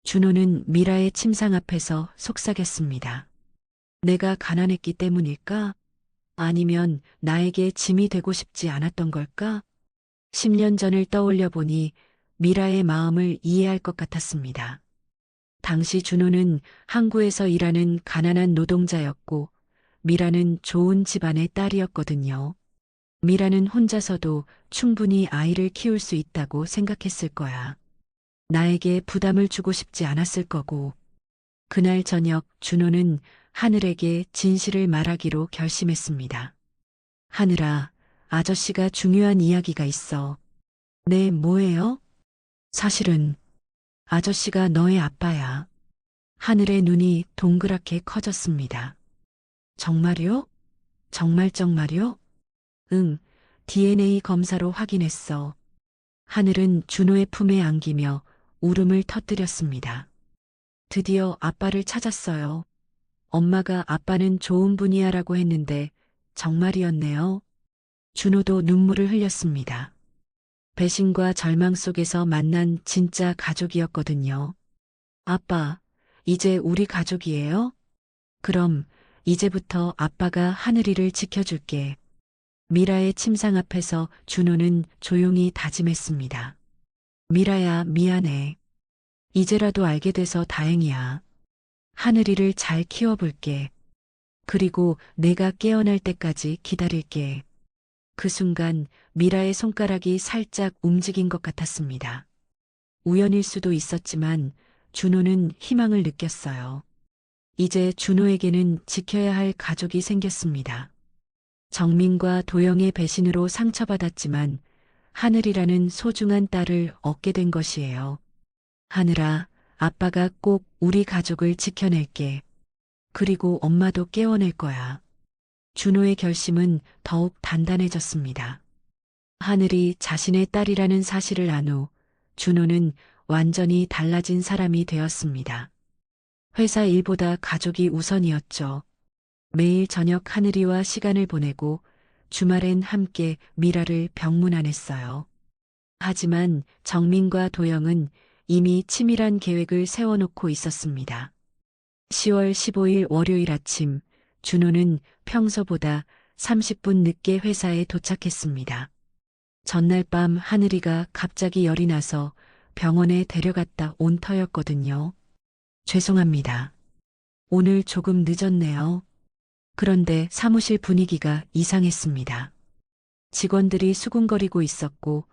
준호는 미라의 침상 앞에서 속삭였습니다. 내가 가난했기 때문일까? 아니면 나에게 짐이 되고 싶지 않았던 걸까? 10년 전을 떠올려 보니 미라의 마음을 이해할 것 같았습니다. 당시 준호는 항구에서 일하는 가난한 노동자였고 미라는 좋은 집안의 딸이었거든요. 미라는 혼자서도 충분히 아이를 키울 수 있다고 생각했을 거야. 나에게 부담을 주고 싶지 않았을 거고. 그날 저녁 준호는 하늘에게 진실을 말하기로 결심했습니다. 하늘아, 아저씨가 중요한 이야기가 있어. 네, 뭐예요? 사실은 아저씨가 너의 아빠야. 하늘의 눈이 동그랗게 커졌습니다. 정말요? 정말요? 응, DNA 검사로 확인했어. 하늘은 준호의 품에 안기며 울음을 터뜨렸습니다. 드디어 아빠를 찾았어요. 엄마가 아빠는 좋은 분이야라고 했는데 정말이었네요. 준호도 눈물을 흘렸습니다. 배신과 절망 속에서 만난 진짜 가족이었거든요. 아빠, 이제 우리 가족이에요? 그럼 이제부터 아빠가 하늘이를 지켜줄게. 미라의 침상 앞에서 준호는 조용히 다짐했습니다. 미라야, 미안해. 이제라도 알게 돼서 다행이야. 하늘이를 잘 키워볼게. 그리고 내가 깨어날 때까지 기다릴게. 그 순간 미라의 손가락이 살짝 움직인 것 같았습니다. 우연일 수도 있었지만 준호는 희망을 느꼈어요. 이제 준호에게는 지켜야 할 가족이 생겼습니다. 정민과 도영의 배신으로 상처받았지만 하늘이라는 소중한 딸을 얻게 된 것이에요. 하늘아, 아빠가 꼭 우리 가족을 지켜낼게. 그리고 엄마도 깨워낼 거야. 준호의 결심은 더욱 단단해졌습니다. 하늘이 자신의 딸이라는 사실을 안 후 준호는 완전히 달라진 사람이 되었습니다. 회사 일보다 가족이 우선이었죠. 매일 저녁 하늘이와 시간을 보내고 주말엔 함께 미라를 병문안했어요. 하지만 정민과 도영은 이미 치밀한 계획을 세워놓고 있었습니다. 10월 15일 월요일 아침 준호는 평소보다 30분 늦게 회사에 도착했습니다. 전날 밤 하늘이가 갑자기 열이 나서 병원에 데려갔다 온 터였거든요. 죄송합니다. 오늘 조금 늦었네요. 그런데 사무실 분위기가 이상했습니다. 직원들이 수군거리고 있었고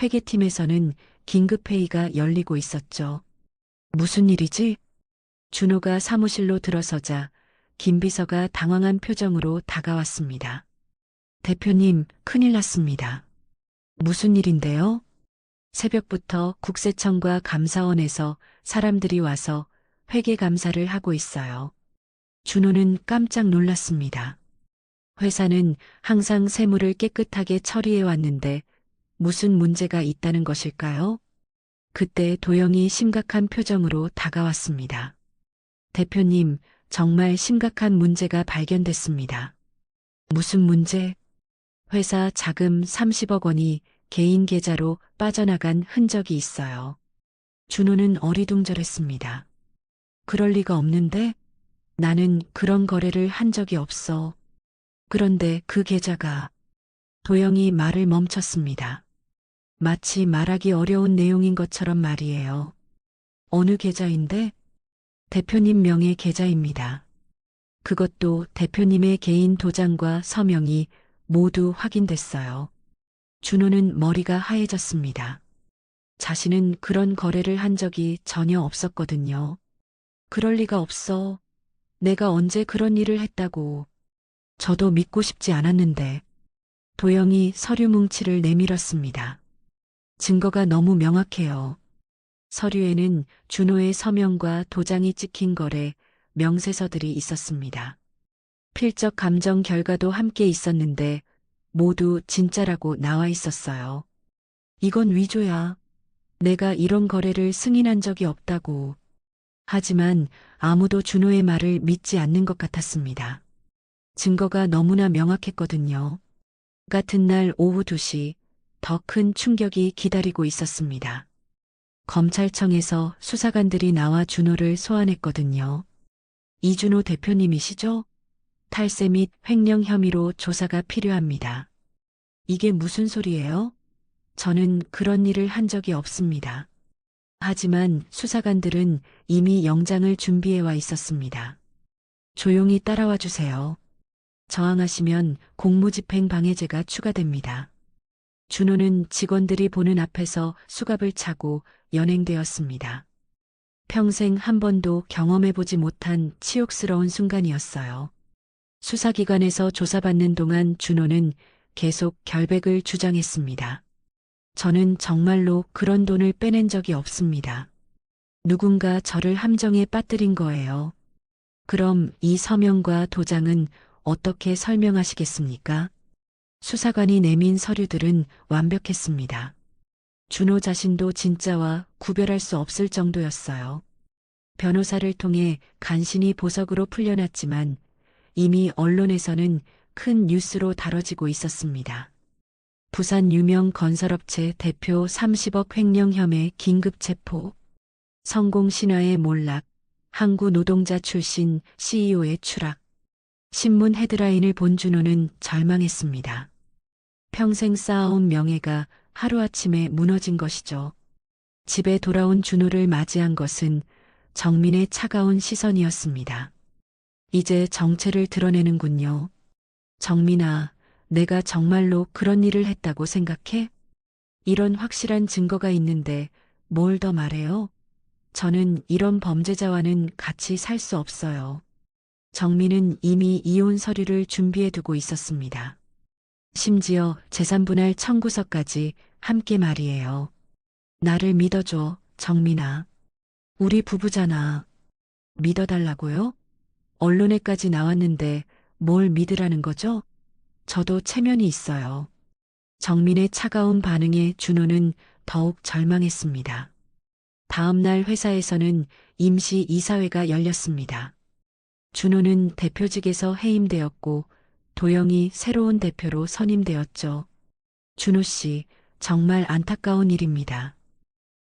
회계팀에서는 긴급회의가 열리고 있었죠. 무슨 일이지? 준호가 사무실로 들어서자 김 비서가 당황한 표정으로 다가왔습니다. 대표님, 큰일 났습니다. 무슨 일인데요? 새벽부터 국세청과 감사원에서 사람들이 와서 회계 감사를 하고 있어요. 준호는 깜짝 놀랐습니다. 회사는 항상 세무를 깨끗하게 처리해 왔는데 무슨 문제가 있다는 것일까요? 그때 도영이 심각한 표정으로 다가왔습니다. 대표님, 정말 심각한 문제가 발견됐습니다. 무슨 문제? 회사 자금 30억 원이 개인 계좌로 빠져나간 흔적이 있어요. 준호는 어리둥절했습니다. 그럴 리가 없는데? 나는 그런 거래를 한 적이 없어. 그런데 그 계좌가 도영이 말을 멈췄습니다. 마치 말하기 어려운 내용인 것처럼 말이에요. 어느 계좌인데? 대표님 명의 계좌입니다. 그것도 대표님의 개인 도장과 서명이 모두 확인됐어요. 준호는 머리가 하얘졌습니다. 자신은 그런 거래를 한 적이 전혀 없었거든요. 그럴 리가 없어. 내가 언제 그런 일을 했다고. 저도 믿고 싶지 않았는데. 도영이 서류 뭉치를 내밀었습니다. 증거가 너무 명확해요. 서류에는 준호의 서명과 도장이 찍힌 거래 명세서들이 있었습니다. 필적 감정 결과도 함께 있었는데 모두 진짜라고 나와 있었어요. 이건 위조야. 내가 이런 거래를 승인한 적이 없다고. 하지만 아무도 준호의 말을 믿지 않는 것 같았습니다. 증거가 너무나 명확했거든요. 같은 날 오후 2시 더 큰 충격이 기다리고 있었습니다. 검찰청에서 수사관들이 나와 준호를 소환했거든요. 이준호 대표님이시죠? 탈세 및 횡령 혐의로 조사가 필요합니다. 이게 무슨 소리예요? 저는 그런 일을 한 적이 없습니다. 하지만 수사관들은 이미 영장을 준비해 와 있었습니다. 조용히 따라와 주세요. 저항하시면 공무집행 방해죄가 추가됩니다. 준호는 직원들이 보는 앞에서 수갑을 차고 연행되었습니다. 평생 한 번도 경험해보지 못한 치욕스러운 순간이었어요. 수사기관에서 조사받는 동안 준호는 계속 결백을 주장했습니다. 저는 정말로 그런 돈을 빼낸 적이 없습니다. 누군가 저를 함정에 빠뜨린 거예요. 그럼 이 서명과 도장은 어떻게 설명하시겠습니까? 수사관이 내민 서류들은 완벽했습니다. 준호 자신도 진짜와 구별할 수 없을 정도였어요. 변호사를 통해 간신히 보석으로 풀려났지만 이미 언론에서는 큰 뉴스로 다뤄지고 있었습니다. 부산 유명 건설업체 대표 30억 횡령 혐의 긴급 체포, 성공 신화의 몰락, 항구 노동자 출신 CEO의 추락, 신문 헤드라인을 본 준호는 절망했습니다. 평생 쌓아온 명예가 하루아침에 무너진 것이죠. 집에 돌아온 준호를 맞이한 것은 정민의 차가운 시선이었습니다. 이제 정체를 드러내는군요. 정민아, 내가 정말로 그런 일을 했다고 생각해? 이런 확실한 증거가 있는데 뭘 더 말해요? 저는 이런 범죄자와는 같이 살 수 없어요. 정민은 이미 이혼 서류를 준비해 두고 있었습니다. 심지어 재산분할 청구서까지 함께 말이에요. 나를 믿어줘, 정민아. 우리 부부잖아. 믿어달라고요? 언론에까지 나왔는데 뭘 믿으라는 거죠? 저도 체면이 있어요. 정민의 차가운 반응에 준호는 더욱 절망했습니다. 다음 날 회사에서는 임시 이사회가 열렸습니다. 준호는 대표직에서 해임되었고 도영이 새로운 대표로 선임되었죠. 준호 씨, 정말 안타까운 일입니다.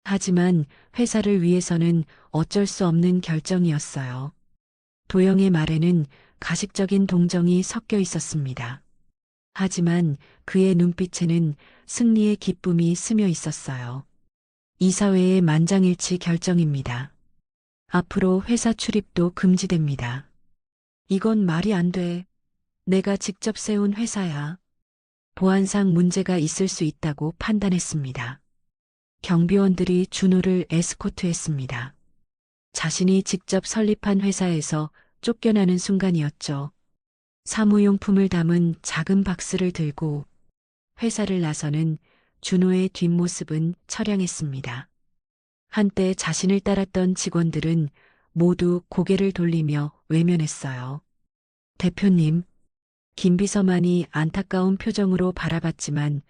하지만 회사를 위해서는 어쩔 수 없는 결정이었어요. 도영의 말에는 가식적인 동정이 섞여 있었습니다. 하지만 그의 눈빛에는 승리의 기쁨이 스며 있었어요. 이사회의 만장일치 결정입니다. 앞으로 회사 출입도 금지됩니다. 이건 말이 안 돼. 내가 직접 세운 회사야. 보안상 문제가 있을 수 있다고 판단했습니다. 경비원들이 준호를 에스코트했습니다. 자신이 직접 설립한 회사에서 쫓겨나는 순간이었죠. 사무용품을 담은 작은 박스를 들고 회사를 나서는 준호의 뒷모습은 처량했습니다. 한때 자신을 따랐던 직원들은 모두 고개를 돌리며 외면했어요. 대표님, 김비서만이 안타까운 표정으로 바라봤지만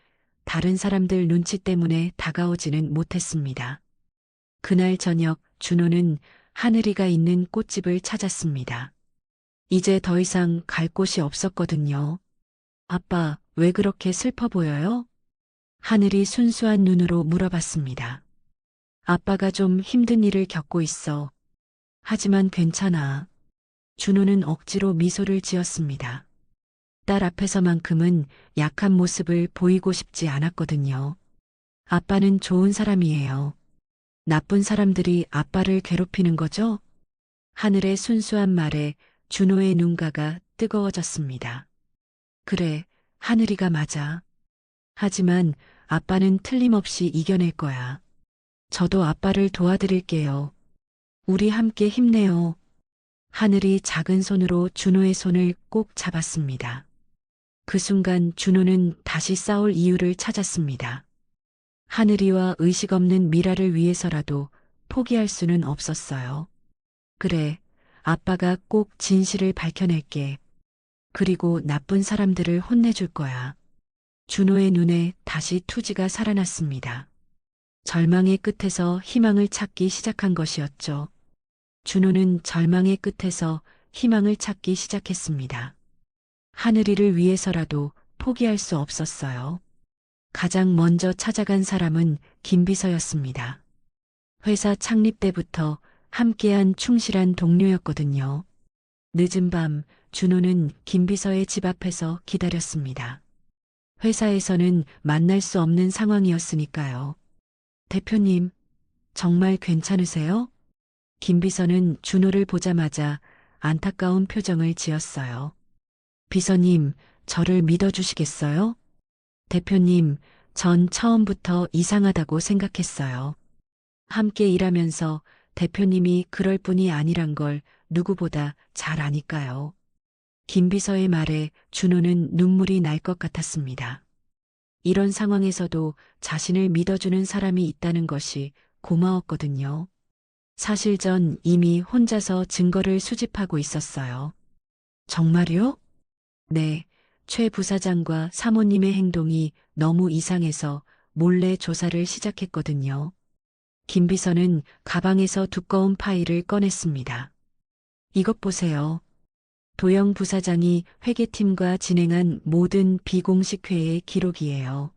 다른 사람들 눈치 때문에 다가오지는 못했습니다. 그날 저녁 준호는 하늘이가 있는 꽃집을 찾았습니다. 이제 더 이상 갈 곳이 없었거든요. 아빠, 왜 그렇게 슬퍼 보여요? 하늘이 순수한 눈으로 물어봤습니다. 아빠가 좀 힘든 일을 겪고 있어. 하지만 괜찮아. 준호는 억지로 미소를 지었습니다. 딸 앞에서만큼은 약한 모습을 보이고 싶지 않았거든요. 아빠는 좋은 사람이에요. 나쁜 사람들이 아빠를 괴롭히는 거죠? 하늘의 순수한 말에 준호의 눈가가 뜨거워졌습니다. 그래, 하늘이가 맞아. 하지만 아빠는 틀림없이 이겨낼 거야. 저도 아빠를 도와드릴게요. 우리 함께 힘내요. 하늘이 작은 손으로 준호의 손을 꼭 잡았습니다. 그 순간 준호는 다시 싸울 이유를 찾았습니다. 하늘이와 의식 없는 미라를 위해서라도 포기할 수는 없었어요. 그래, 아빠가 꼭 진실을 밝혀낼게. 그리고 나쁜 사람들을 혼내줄 거야. 준호의 눈에 다시 투지가 살아났습니다. 절망의 끝에서 희망을 찾기 시작한 것이었죠. 준호는 절망의 끝에서 희망을 찾기 시작했습니다. 하늘이를 위해서라도 포기할 수 없었어요. 가장 먼저 찾아간 사람은 김비서였습니다. 회사 창립 때부터 함께한 충실한 동료였거든요. 늦은 밤 준호는 김비서의 집 앞에서 기다렸습니다. 회사에서는 만날 수 없는 상황이었으니까요. 대표님, 정말 괜찮으세요? 김비서는 준호를 보자마자 안타까운 표정을 지었어요. 비서님, 저를 믿어주시겠어요? 대표님, 전 처음부터 이상하다고 생각했어요. 함께 일하면서 대표님이 그럴 뿐이 아니란 걸 누구보다 잘 아니까요. 김비서의 말에 준호는 눈물이 날 것 같았습니다. 이런 상황에서도 자신을 믿어주는 사람이 있다는 것이 고마웠거든요. 사실 전 이미 혼자서 증거를 수집하고 있었어요. 정말요? 네, 최 부사장과 사모님의 행동이 너무 이상해서 몰래 조사를 시작했거든요. 김 비서는 가방에서 두꺼운 파일을 꺼냈습니다. 이것 보세요. 도영 부사장이 회계팀과 진행한 모든 비공식 회의 기록이에요.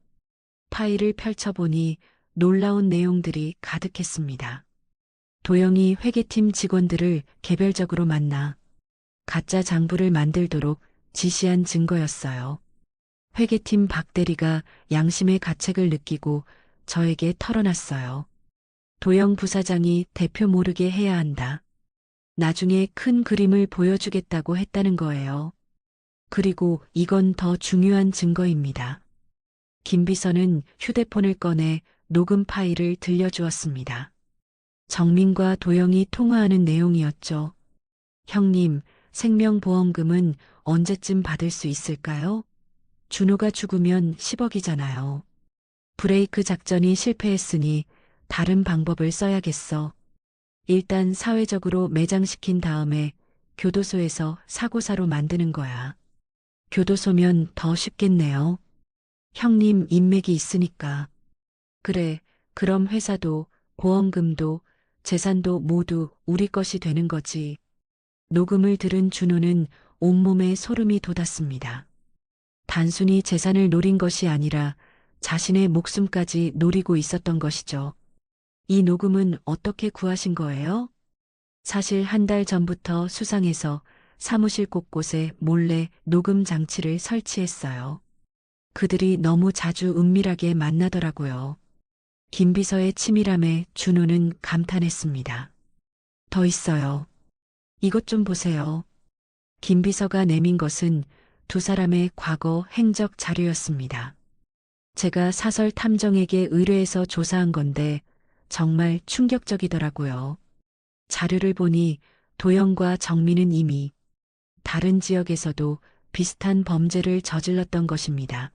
파일을 펼쳐보니 놀라운 내용들이 가득했습니다. 도영이 회계팀 직원들을 개별적으로 만나 가짜 장부를 만들도록 지시한 증거였어요. 회계팀 박 대리가 양심의 가책을 느끼고 저에게 털어놨어요. 도영 부사장이 대표 모르게 해야 한다. 나중에 큰 그림을 보여주겠다고 했다는 거예요. 그리고 이건 더 중요한 증거입니다. 김 비서는 휴대폰을 꺼내 녹음 파일을 들려주었습니다. 정민과 도영이 통화하는 내용이었죠. 형님, 생명보험금은 언제쯤 받을 수 있을까요? 준호가 죽으면 10억이잖아요. 브레이크 작전이 실패했으니 다른 방법을 써야겠어. 일단 사회적으로 매장시킨 다음에 교도소에서 사고사로 만드는 거야. 교도소면 더 쉽겠네요. 형님 인맥이 있으니까. 그래, 그럼 회사도 보험금도 재산도 모두 우리 것이 되는 거지. 녹음을 들은 준호는 온몸에 소름이 돋았습니다. 단순히 재산을 노린 것이 아니라 자신의 목숨까지 노리고 있었던 것이죠. 이 녹음은 어떻게 구하신 거예요? 사실 한 달 전부터 수상해서 사무실 곳곳에 몰래 녹음 장치를 설치했어요. 그들이 너무 자주 은밀하게 만나더라고요. 김 비서의 치밀함에 준호는 감탄했습니다. 더 있어요. 이것 좀 보세요. 김 비서가 내민 것은 두 사람의 과거 행적 자료였습니다. 제가 사설 탐정에게 의뢰해서 조사한 건데 정말 충격적이더라고요. 자료를 보니 도영과 정민은 이미 다른 지역에서도 비슷한 범죄를 저질렀던 것입니다.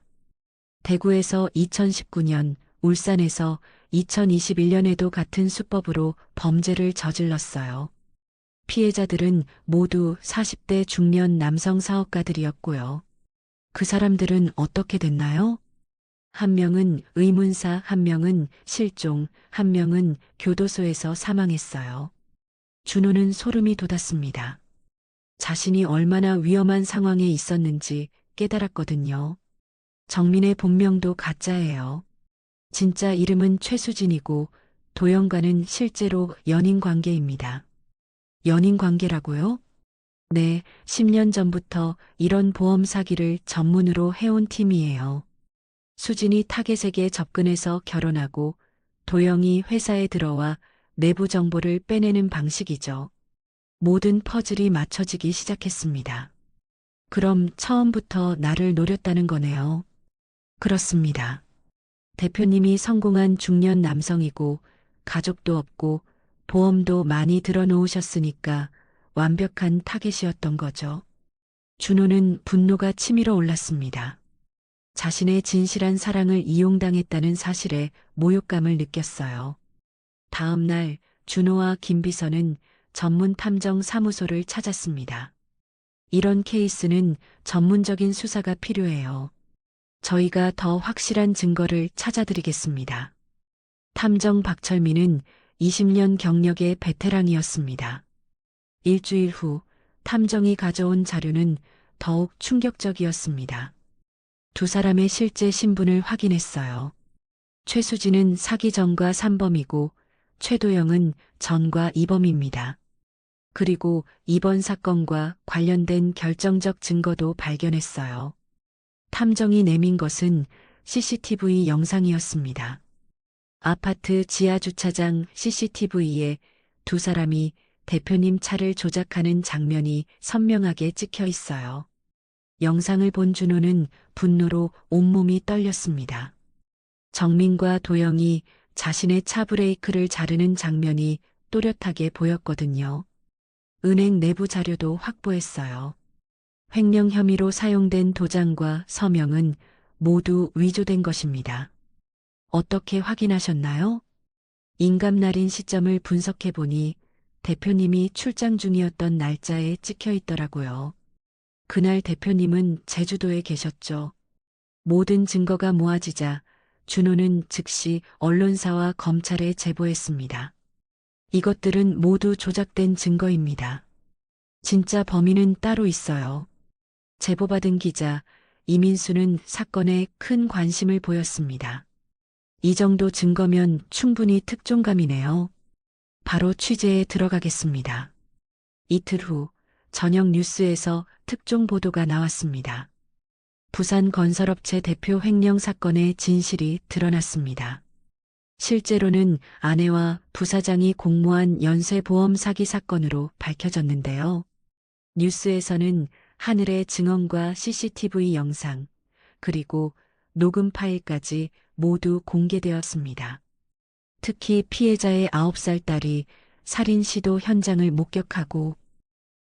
대구에서 2019년, 울산에서 2021년에도 같은 수법으로 범죄를 저질렀어요. 피해자들은 모두 40대 중년 남성 사업가들이었고요. 그 사람들은 어떻게 됐나요? 한 명은 의문사, 한 명은 실종, 한 명은 교도소에서 사망했어요. 준호는 소름이 돋았습니다. 자신이 얼마나 위험한 상황에 있었는지 깨달았거든요. 정민의 본명도 가짜예요. 진짜 이름은 최수진이고 도영과는 실제로 연인 관계입니다. 연인 관계라고요? 네, 10년 전부터 이런 보험 사기를 전문으로 해온 팀이에요. 수진이 타겟에게 접근해서 결혼하고 도영이 회사에 들어와 내부 정보를 빼내는 방식이죠. 모든 퍼즐이 맞춰지기 시작했습니다. 그럼 처음부터 나를 노렸다는 거네요. 그렇습니다. 대표님이 성공한 중년 남성이고 가족도 없고 보험도 많이 들어놓으셨으니까 완벽한 타겟이었던 거죠. 준호는 분노가 치밀어 올랐습니다. 자신의 진실한 사랑을 이용당했다는 사실에 모욕감을 느꼈어요. 다음 날 준호와 김비서는 전문 탐정 사무소를 찾았습니다. 이런 케이스는 전문적인 수사가 필요해요. 저희가 더 확실한 증거를 찾아드리겠습니다. 탐정 박철민은 20년 경력의 베테랑이었습니다. 일주일 후 탐정이 가져온 자료는 더욱 충격적이었습니다. 두 사람의 실제 신분을 확인했어요. 최수진은 사기 전과 3범이고 최도영은 전과 2범입니다. 그리고 이번 사건과 관련된 결정적 증거도 발견했어요. 탐정이 내민 것은 CCTV 영상이었습니다. 아파트 지하 주차장 CCTV에 두 사람이 대표님 차를 조작하는 장면이 선명하게 찍혀 있어요. 영상을 본 준호는 분노로 온몸이 떨렸습니다. 정민과 도영이 자신의 차 브레이크를 자르는 장면이 또렷하게 보였거든요. 은행 내부 자료도 확보했어요. 횡령 혐의로 사용된 도장과 서명은 모두 위조된 것입니다. 어떻게 확인하셨나요? 인감날인 시점을 분석해 보니 대표님이 출장 중이었던 날짜에 찍혀 있더라고요. 그날 대표님은 제주도에 계셨죠. 모든 증거가 모아지자 준호는 즉시 언론사와 검찰에 제보했습니다. 이것들은 모두 조작된 증거입니다. 진짜 범인은 따로 있어요. 제보받은 기자 이민수는 사건에 큰 관심을 보였습니다. 이 정도 증거면 충분히 특종감이네요. 바로 취재에 들어가겠습니다. 이틀 후 저녁 뉴스에서 특종 보도가 나왔습니다. 부산 건설업체 대표 횡령 사건의 진실이 드러났습니다. 실제로는 아내와 부사장이 공모한 연쇄보험 사기 사건으로 밝혀졌는데요. 뉴스에서는 하늘의 증언과 CCTV 영상, 그리고 녹음 파일까지 모두 공개되었습니다. 특히 피해자의 9살 딸이 살인 시도 현장을 목격하고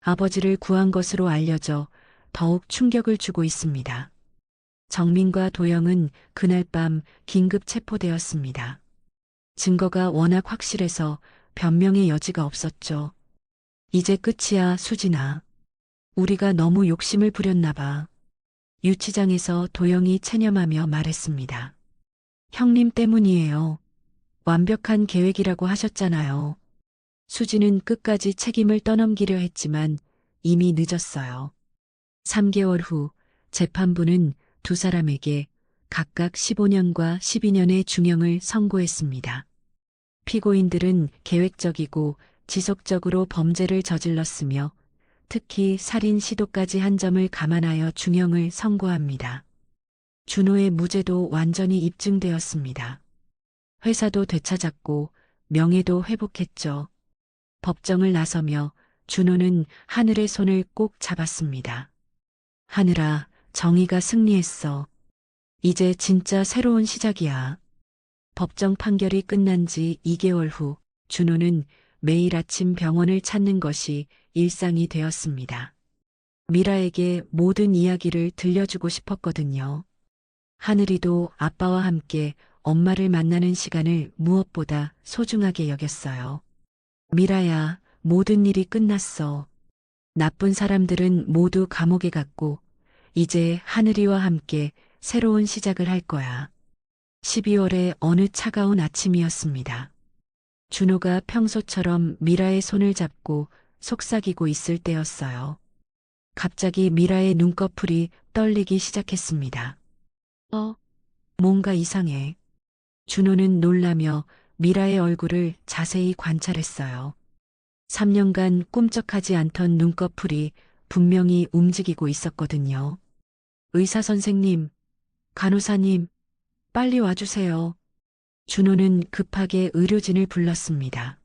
아버지를 구한 것으로 알려져 더욱 충격을 주고 있습니다. 정민과 도영은 그날 밤 긴급 체포되었습니다. 증거가 워낙 확실해서 변명의 여지가 없었죠. 이제 끝이야, 수진아. 우리가 너무 욕심을 부렸나 봐. 유치장에서 도영이 체념하며 말했습니다. 형님 때문이에요. 완벽한 계획이라고 하셨잖아요. 수진은 끝까지 책임을 떠넘기려 했지만 이미 늦었어요. 3개월 후 재판부는 두 사람에게 각각 15년과 12년의 중형을 선고했습니다. 피고인들은 계획적이고 지속적으로 범죄를 저질렀으며 특히 살인 시도까지 한 점을 감안하여 중형을 선고합니다. 준호의 무죄도 완전히 입증되었습니다. 회사도 되찾았고 명예도 회복했죠. 법정을 나서며 준호는 하늘의 손을 꼭 잡았습니다. 하늘아, 정의가 승리했어. 이제 진짜 새로운 시작이야. 법정 판결이 끝난 지 2개월 후 준호는 매일 아침 병원을 찾는 것이 일상이 되었습니다. 미라에게 모든 이야기를 들려주고 싶었거든요. 하늘이도 아빠와 함께 엄마를 만나는 시간을 무엇보다 소중하게 여겼어요. 미라야, 모든 일이 끝났어. 나쁜 사람들은 모두 감옥에 갔고 이제 하늘이와 함께 새로운 시작을 할 거야. 12월의 어느 차가운 아침이었습니다. 준호가 평소처럼 미라의 손을 잡고 속삭이고 있을 때였어요. 갑자기 미라의 눈꺼풀이 떨리기 시작했습니다. 뭔가 이상해. 준호는 놀라며 미라의 얼굴을 자세히 관찰했어요. 3년간 꿈쩍하지 않던 눈꺼풀이 분명히 움직이고 있었거든요. 의사 선생님, 간호사님, 빨리 와주세요. 준호는 급하게 의료진을 불렀습니다.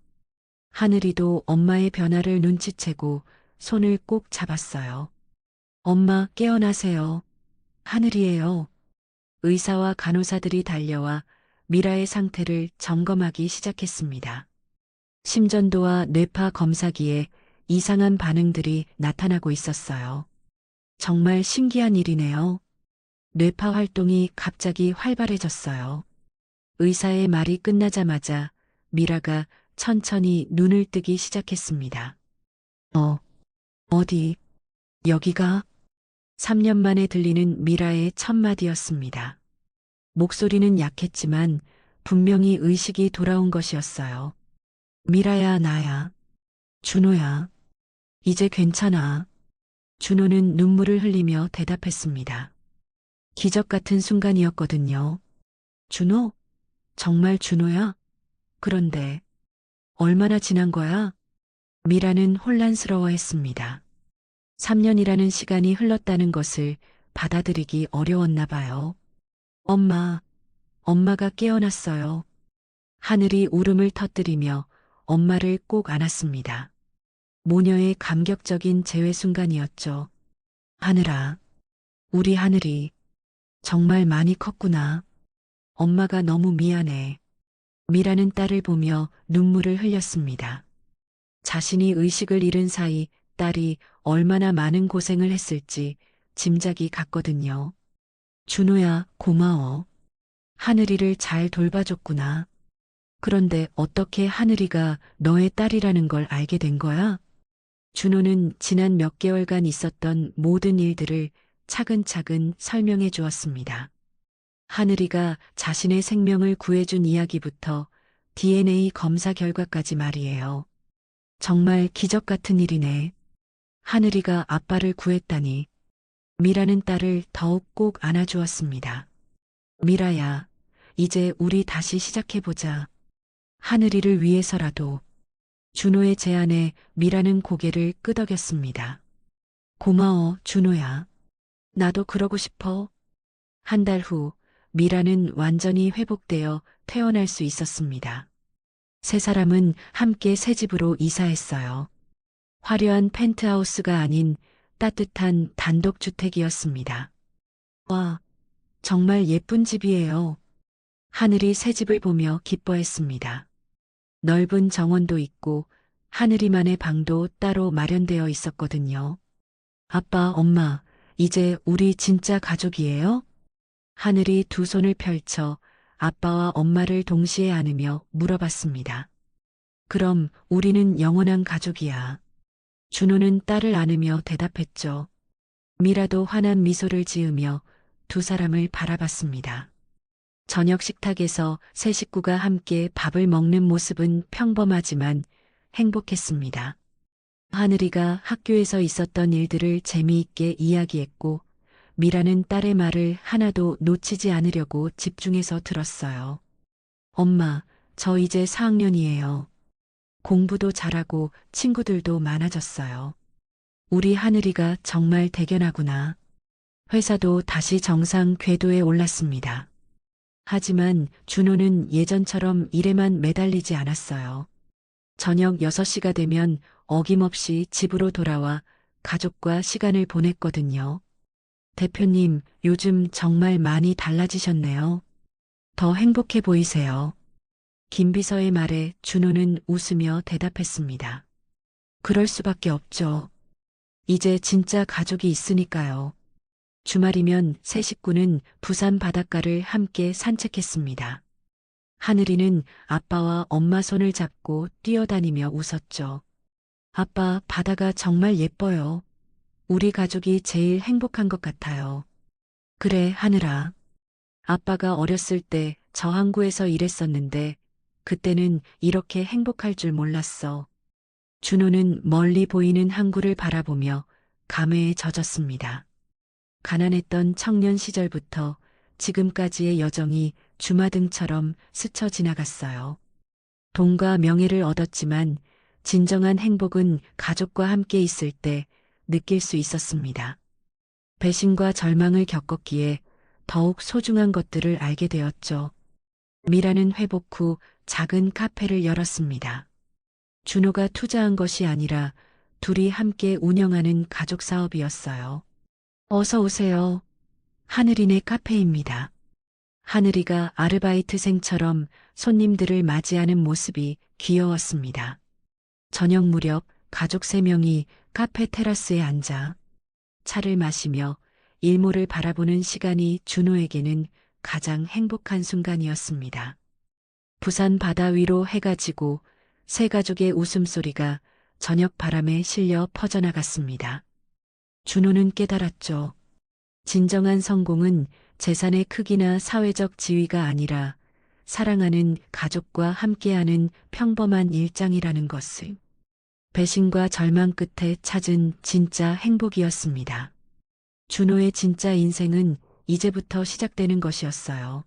하늘이도 엄마의 변화를 눈치채고 손을 꼭 잡았어요. 엄마, 깨어나세요. 하늘이에요. 의사와 간호사들이 달려와 미라의 상태를 점검하기 시작했습니다. 심전도와 뇌파 검사기에 이상한 반응들이 나타나고 있었어요. 정말 신기한 일이네요. 뇌파 활동이 갑자기 활발해졌어요. 의사의 말이 끝나자마자 미라가 천천히 눈을 뜨기 시작했습니다. 어디, 여기가? 3년 만에 들리는 미라의 첫 마디였습니다. 목소리는 약했지만 분명히 의식이 돌아온 것이었어요. 미라야, 나야. 준호야. 이제 괜찮아. 준호는 눈물을 흘리며 대답했습니다. 기적 같은 순간이었거든요. 준호? 정말 준호야? 그런데 얼마나 지난 거야? 미라는 혼란스러워했습니다. 3년이라는 시간이 흘렀다는 것을 받아들이기 어려웠나 봐요. 엄마가 깨어났어요. 하늘이 울음을 터뜨리며 엄마를 꼭 안았습니다. 모녀의 감격적인 재회 순간이었죠. 하늘아, 우리 하늘이 정말 많이 컸구나. 엄마가 너무 미안해. 미라는 딸을 보며 눈물을 흘렸습니다. 자신이 의식을 잃은 사이 딸이 얼마나 많은 고생을 했을지 짐작이 갔거든요. 준호야, 고마워. 하늘이를 잘 돌봐줬구나. 그런데 어떻게 하늘이가 너의 딸이라는 걸 알게 된 거야? 준호는 지난 몇 개월간 있었던 모든 일들을 차근차근 설명해 주었습니다. 하늘이가 자신의 생명을 구해준 이야기부터 DNA 검사 결과까지 말이에요. 정말 기적 같은 일이네. 하늘이가 아빠를 구했다니. 미라는 딸을 더욱 꼭 안아주었습니다. 미라야, 이제 우리 다시 시작해보자. 하늘이를 위해서라도. 준호의 제안에 미라는 고개를 끄덕였습니다. 고마워, 준호야. 나도 그러고 싶어. 한 달 후, 미라는 완전히 회복되어 퇴원할 수 있었습니다. 세 사람은 함께 새 집으로 이사했어요. 화려한 펜트하우스가 아닌 따뜻한 단독주택이었습니다. 와, 정말 예쁜 집이에요. 하늘이 새 집을 보며 기뻐했습니다. 넓은 정원도 있고 하늘이만의 방도 따로 마련되어 있었거든요. 아빠, 엄마, 이제 우리 진짜 가족이에요? 하늘이 두 손을 펼쳐 아빠와 엄마를 동시에 안으며 물어봤습니다. 그럼 우리는 영원한 가족이야. 준호는 딸을 안으며 대답했죠. 미라도 환한 미소를 지으며 두 사람을 바라봤습니다. 저녁 식탁에서 세 식구가 함께 밥을 먹는 모습은 평범하지만 행복했습니다. 하늘이가 학교에서 있었던 일들을 재미있게 이야기했고 미라는 딸의 말을 하나도 놓치지 않으려고 집중해서 들었어요. 엄마, 저 이제 4학년이에요. 공부도 잘하고 친구들도 많아졌어요. 우리 하늘이가 정말 대견하구나. 회사도 다시 정상 궤도에 올랐습니다. 하지만 준호는 예전처럼 일에만 매달리지 않았어요. 저녁 6시가 되면 어김없이 집으로 돌아와 가족과 시간을 보냈거든요. 대표님, 요즘 정말 많이 달라지셨네요. 더 행복해 보이세요. 김비서의 말에 준호는 웃으며 대답했습니다. 그럴 수밖에 없죠. 이제 진짜 가족이 있으니까요. 주말이면 세 식구는 부산 바닷가를 함께 산책했습니다. 하늘이는 아빠와 엄마 손을 잡고 뛰어다니며 웃었죠. 아빠, 바다가 정말 예뻐요. 우리 가족이 제일 행복한 것 같아요. 그래, 하늘아. 아빠가 어렸을 때 저 항구에서 일했었는데 그때는 이렇게 행복할 줄 몰랐어. 준호는 멀리 보이는 항구를 바라보며 감회에 젖었습니다. 가난했던 청년 시절부터 지금까지의 여정이 주마등처럼 스쳐 지나갔어요. 돈과 명예를 얻었지만 진정한 행복은 가족과 함께 있을 때 느낄 수 있었습니다. 배신과 절망을 겪었기에 더욱 소중한 것들을 알게 되었죠. 미라는 회복 후 작은 카페를 열었습니다. 준호가 투자한 것이 아니라 둘이 함께 운영하는 가족 사업이었어요. 어서 오세요. 하늘이네 카페입니다. 하늘이가 아르바이트생처럼 손님들을 맞이하는 모습이 귀여웠습니다. 저녁 무렵 가족 3명이 카페 테라스에 앉아 차를 마시며 일몰을 바라보는 시간이 준호에게는 가장 행복한 순간이었습니다. 부산 바다 위로 해가 지고 세 가족의 웃음소리가 저녁 바람에 실려 퍼져나갔습니다. 준호는 깨달았죠. 진정한 성공은 재산의 크기나 사회적 지위가 아니라 사랑하는 가족과 함께하는 평범한 일상이라는 것을. 배신과 절망 끝에 찾은 진짜 행복이었습니다. 준호의 진짜 인생은 이제부터 시작되는 것이었어요.